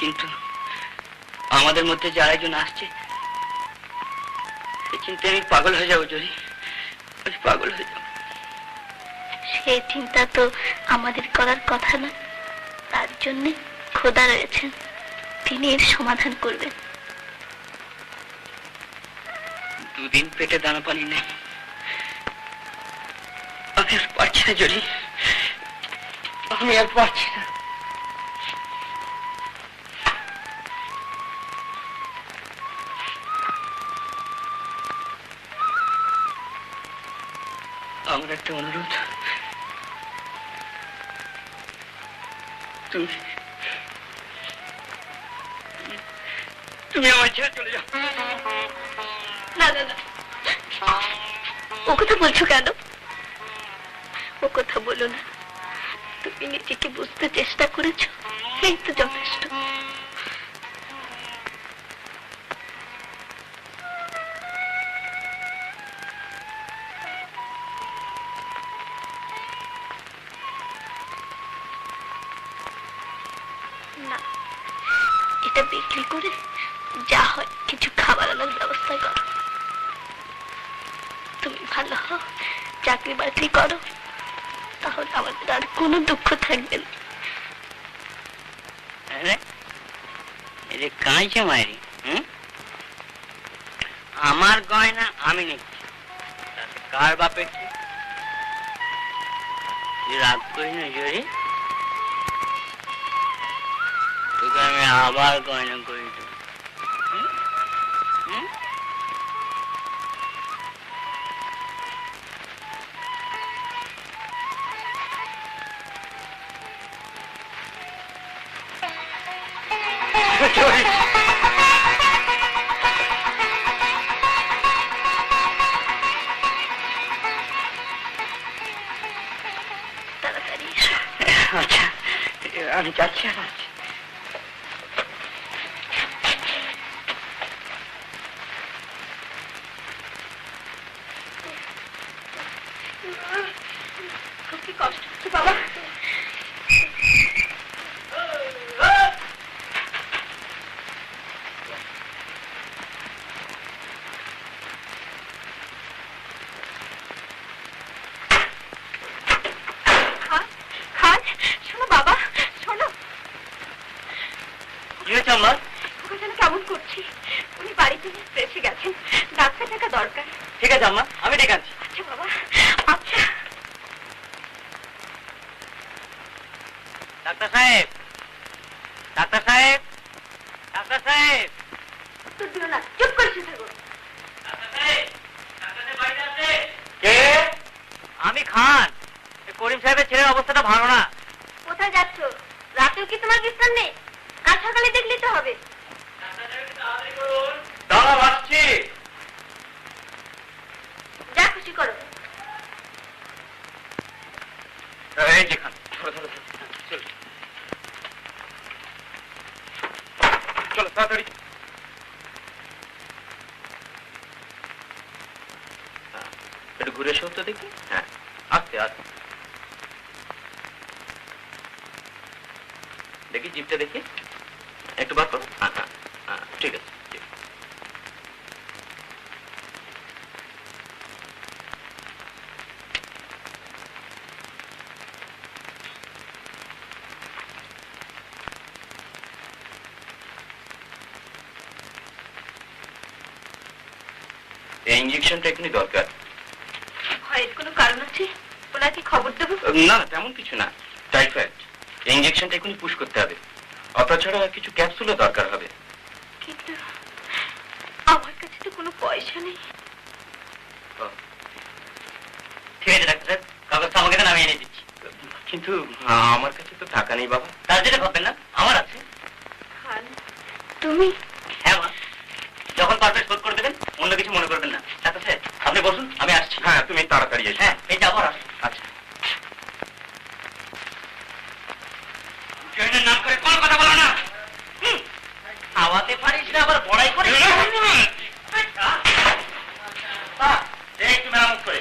কিন্তু আমাদের মধ্যে যে আরেকজন আসছে, সে চিন্তা আমি পাগল হয়ে যাবো। জরি, আমি পাগল হয়ে যাবো। সে চিন্তা তো আমাদের করার কথা না। তার জন্য খোদা রয়েছেন, তিনি এর সমাধান করবেন। দুদিন পেটে দানা পানি নেই। আমি আর পারছি না জরি, আমি আর পারছি না। আমার একটা অনুরোধ, তুমি আমার ছেড়ে চলে যাও। না না না, ও কথা বলছো কেন? ও কথা বলো না। তুমি নিজেকে বুঝতে চেষ্টা করেছো, এই তো যথেষ্ট। না, এটা বিক্রি করে যা হয় কিছু খাবার আনার ব্যবস্থা করো। তুমি ভালো হও, চাকরি বাকরি করো, তাহলে আমাদের আর কোনো দুঃখ থাকবে না। কাঁদছে মায়েরি। আমার গয়না আমি নিচ্ছি, কার বাপের কি? রাগ করি না জরি, তোকে আমি আবার গয়না করে দেবো। জরি, আমি যাচ্ছি আর আসছি। খুব কি কষ্ট হচ্ছে বাবা? খান, শোনো বাবা, শোনো। কি হয়েছে আমার? ওকে যেন কেমন করছি। উনি বাড়িতে এসে গেছেন, ডাক্তার দেখা দরকার। ঠিক আছে আম্মা, আমি ডেকে আনছি। আচ্ছা বাবা, আচ্ছা। ডাক্তার সাহেব, ডাক্তার সাহেব, ডাক্তার সাহেব, তো দিও না, চুপ করে শুয়ে থাকো। কে? আমি খান। করিম সাহেবের ছেলের অবস্থাটা ভালো না। কোথায় যাচ্ছ? রাতেও কি তোমার বিশ্রাম নেই? কাল সকালে দেখলেই তো হবে। দাঁড়াও, আসছি। যা খুশি করো। এই যে খান, ধরো ধরো ধরো। চলো চলো তাড়াতাড়ি। একটু ঘুরে এসো তো দেখি। হ্যাঁ, আস্তে আস্তে দেখি, জিপটা দেখি একটু বার করো। হ্যাঁ হ্যাঁ হ্যাঁ, ঠিক আছে ঠিক আছে। এই ইঞ্জেকশনটা এখনই দরকার। ভয়ের কোনো কারণ আছে? ওনাকে খবর দেবো? না, তেমন কিছু না, টাইফয়েড। এই ইঞ্জেকশনটা এখনই পুশ করতে হবে। অতাছাড়া কিছু ক্যাপসুলও দরকার হবে। কিন্তু আমার কাছে তো কোনো পয়সা নেই। ঠিক আছে ডাক্তার সাহেব, কাগজটা আমাকে দেন, আমি এনে দিচ্ছি। কিন্তু আমার কাছে তো টাকা নেই বাবা। তার যেটা ভাববেন না, আমার আছে। খান, তুমি? হ্যাঁ মা, যখন পারফেক্ট শোধ করে দেবেন, অন্য কিছু মনে করবেন না। ডাক্তার সাহেব, আপনি বসুন, আমি আসছি। হ্যাঁ, তুমি তাড়াতাড়ি এসো। হ্যাঁ, এই যাবো আর আসছি। আচ্ছা। জয়েনের নাম করে কোনো কথা বলো না। খাওয়াতে পারিস না, আবার বড়াই করে। একটু মেরামত করে।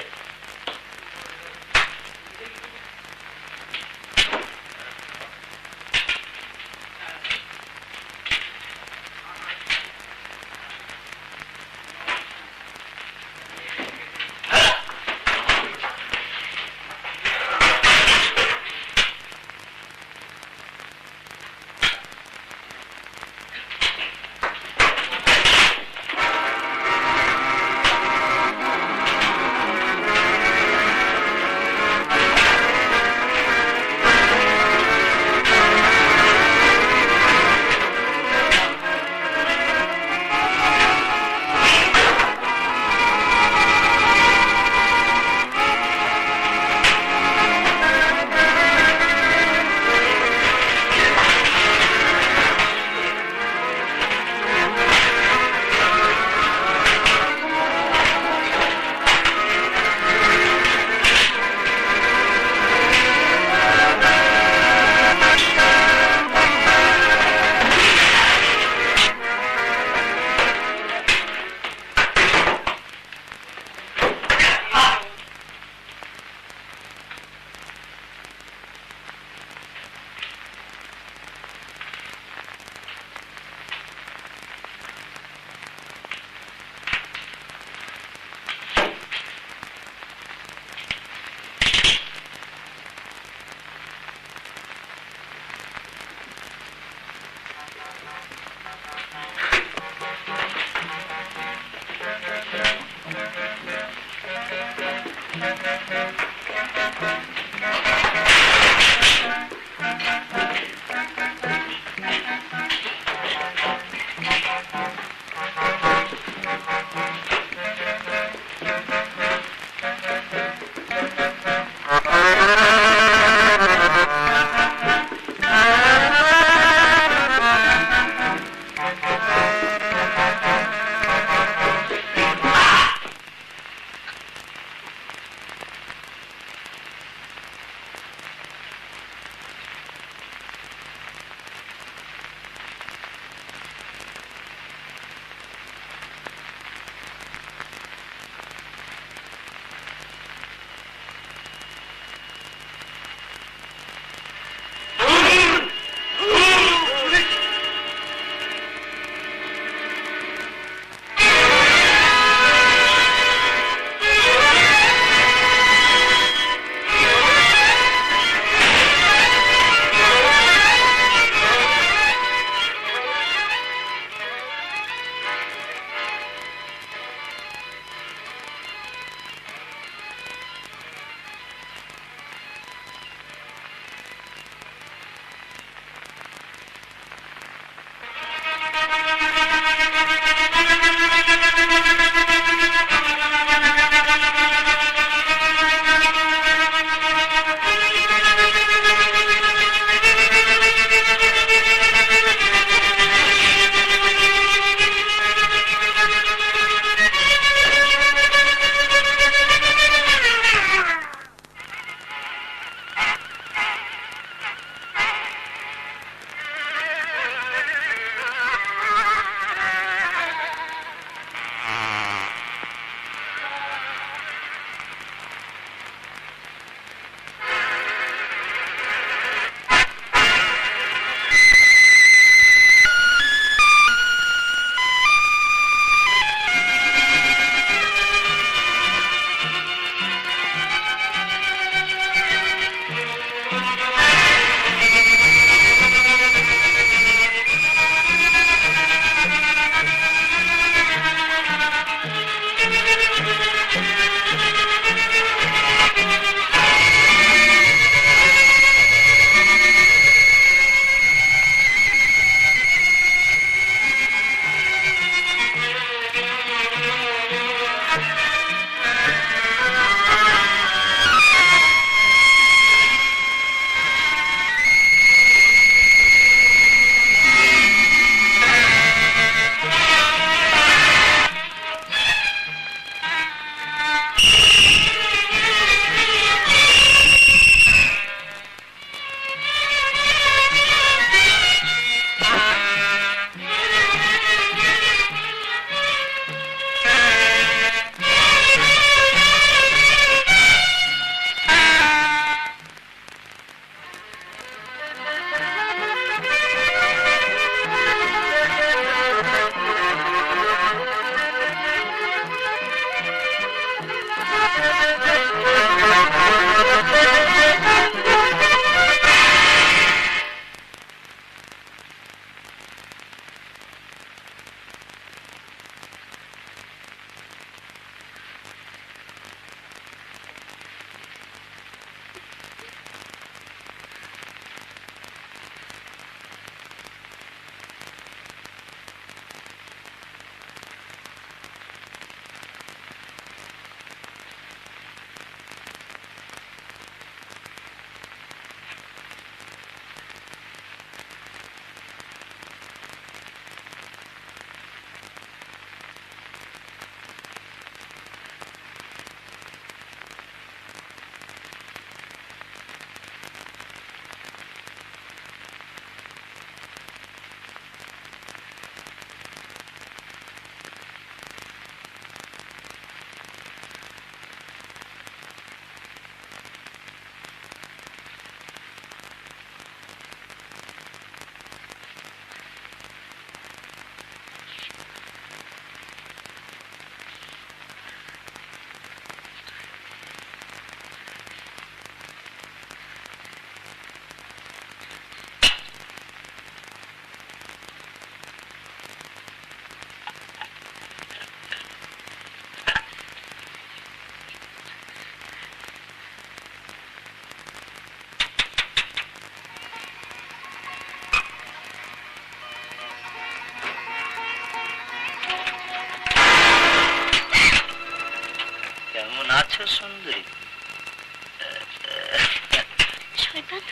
শয়তান,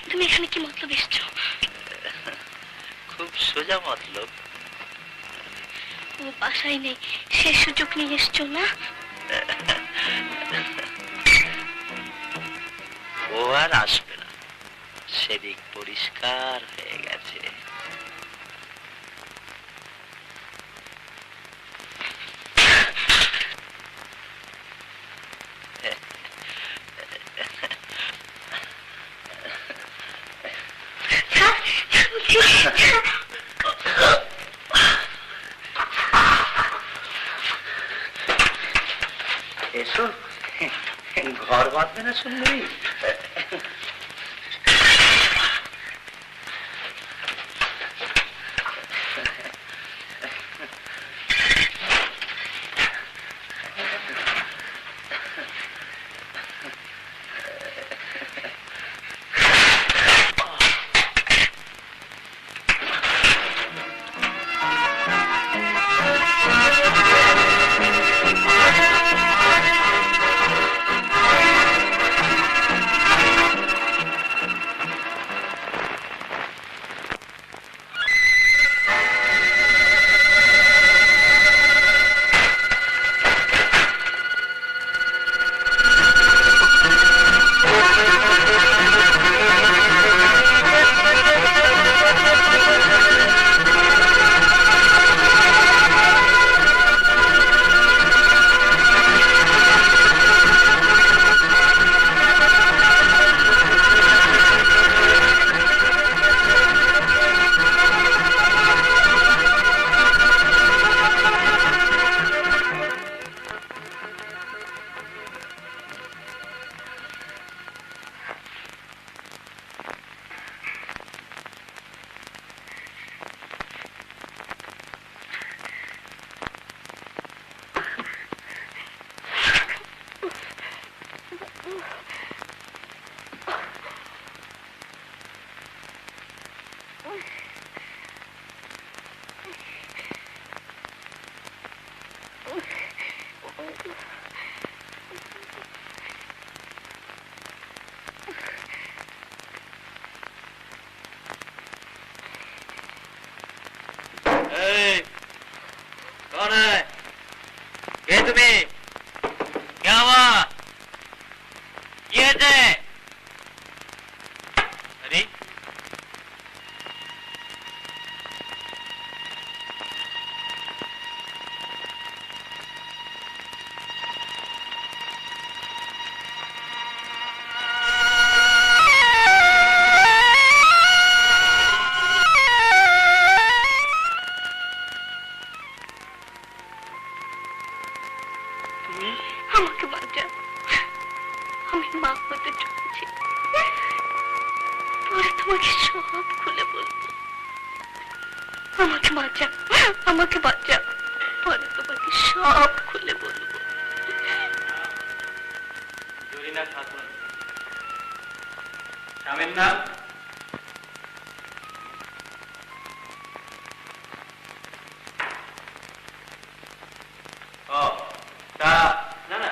তুমি এখানে কি মতলব এসছো? খুব সোজা মতলব। ও বাসায় নেই, সে সুযোগ নিয়ে এসছো না? ও আর আসবে না, সেদিক পরিষ্কার হয়ে গেছে। এসো, ঘর বাঁধবে না সুন্দরী? कौन है? ये तुम्हें क्या हुआ? ये थे? अरे আমাকে বাঁচাও, আমি মা হতে চলেছি, পরে তোমাকে সব খুলে বলবো। আমাকে বাঁচাও, আমাকে বাঁচাও, পরে তোমাকে সব খুলে বলবো। জরিনা খাতুন, স্বামীর নাম? ও তা না না,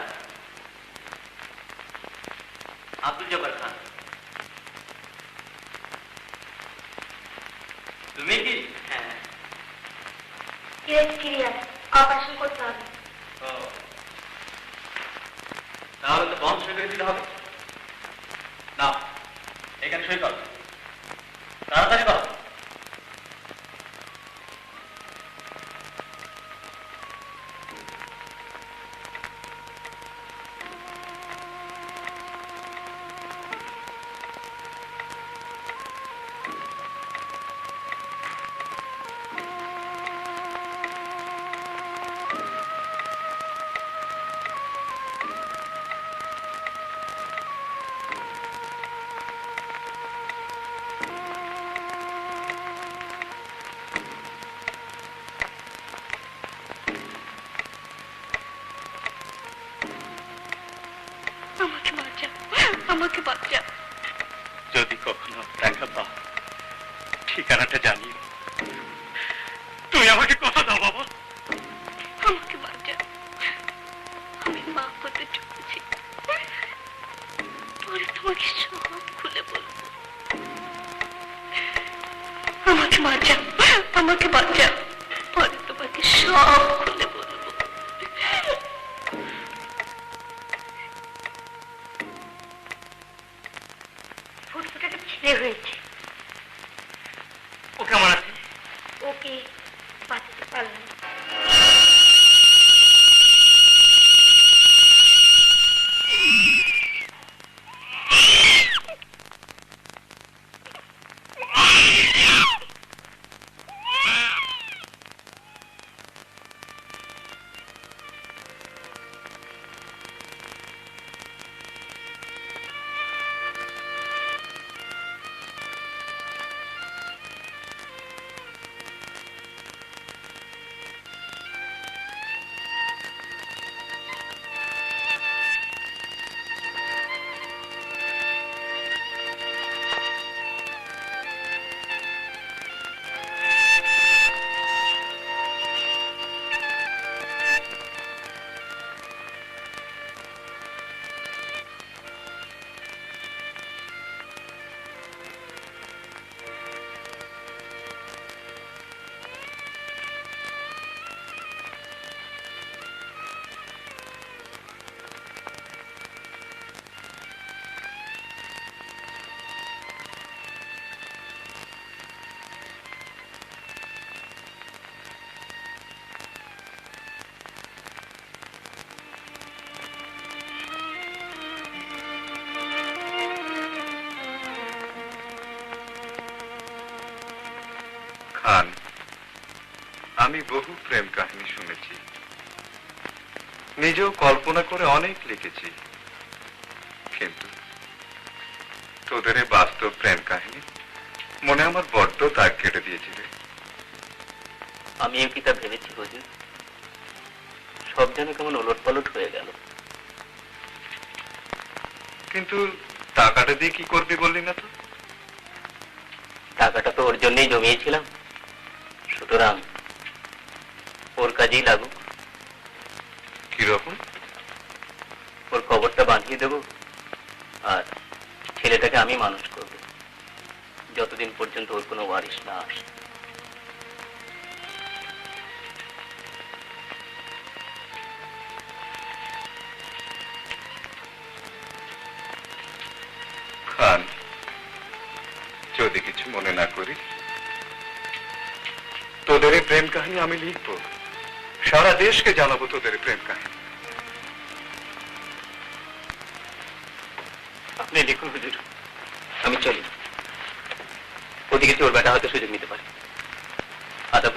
আব্দুল জব্বার খান। তুমি কি? হ্যাঁ, অপারেশন করতে হবে। ও তাহলে তো বন্ধ সই করে দিতে হবে। না, এখানে সই কর, তাড়াতাড়ি কর। আমাকে বাঁচাও, আমাকে বাঁচাও। যদি কখনো দেখা পাও, ঠিকানাটা জানিও। তুমি আমাকে কথা দাও বাবা। আমাকে বাঁচাও, আমি মা হতে চলেছি, পরে তোমাকে সব খুলে বলবো। আমাকে বাঁচা, আমাকে বাঁচা, পরে তোমাকে সব খুলে বলবো। ফুটফুটাটা ছেলে হয়েছে, ও কেমন আছে? ওকে বাঁচাতে পারলাম না। খান, আমি বহু প্রেম কাহিনী শুনেছি, নিজেও কল্পনা করে অনেক লিখেছি, কিন্তু তোদের এই বাস্তব প্রেম কাহিনী মনে আমার বড্ড দাগ কেটে দিয়েছিল। আমিও কি তা ভেবেছি হুজুর, সব যেন কেমন ওলট পালট হয়ে গেল। কিন্তু টাকাটা দিয়ে কি করবি বললি না তো? টাকাটা তো ওর জন্যই জমিয়েছিলাম, সুতরাং ওর কাজেই লাগুক। কিরকম? ওর কবরটা বাঁধিয়ে দেব, আর ছেলেটাকে আমি মানুষ করব, যতদিন পর্যন্ত ওর কোনো ওয়ারিশ না আসে। খান, যদি কিছু মনে না করি, তোদের এই প্রেম কাহিনী আমি লিখবো, সারা দেশকে জানাবো তোদের এই প্রেম কাহিনী। আপনি লিখুন হুজুর, আমি চলি। ওদিকে চোর বেটা হয়তো সুযোগ নিতে পারে। আদাব।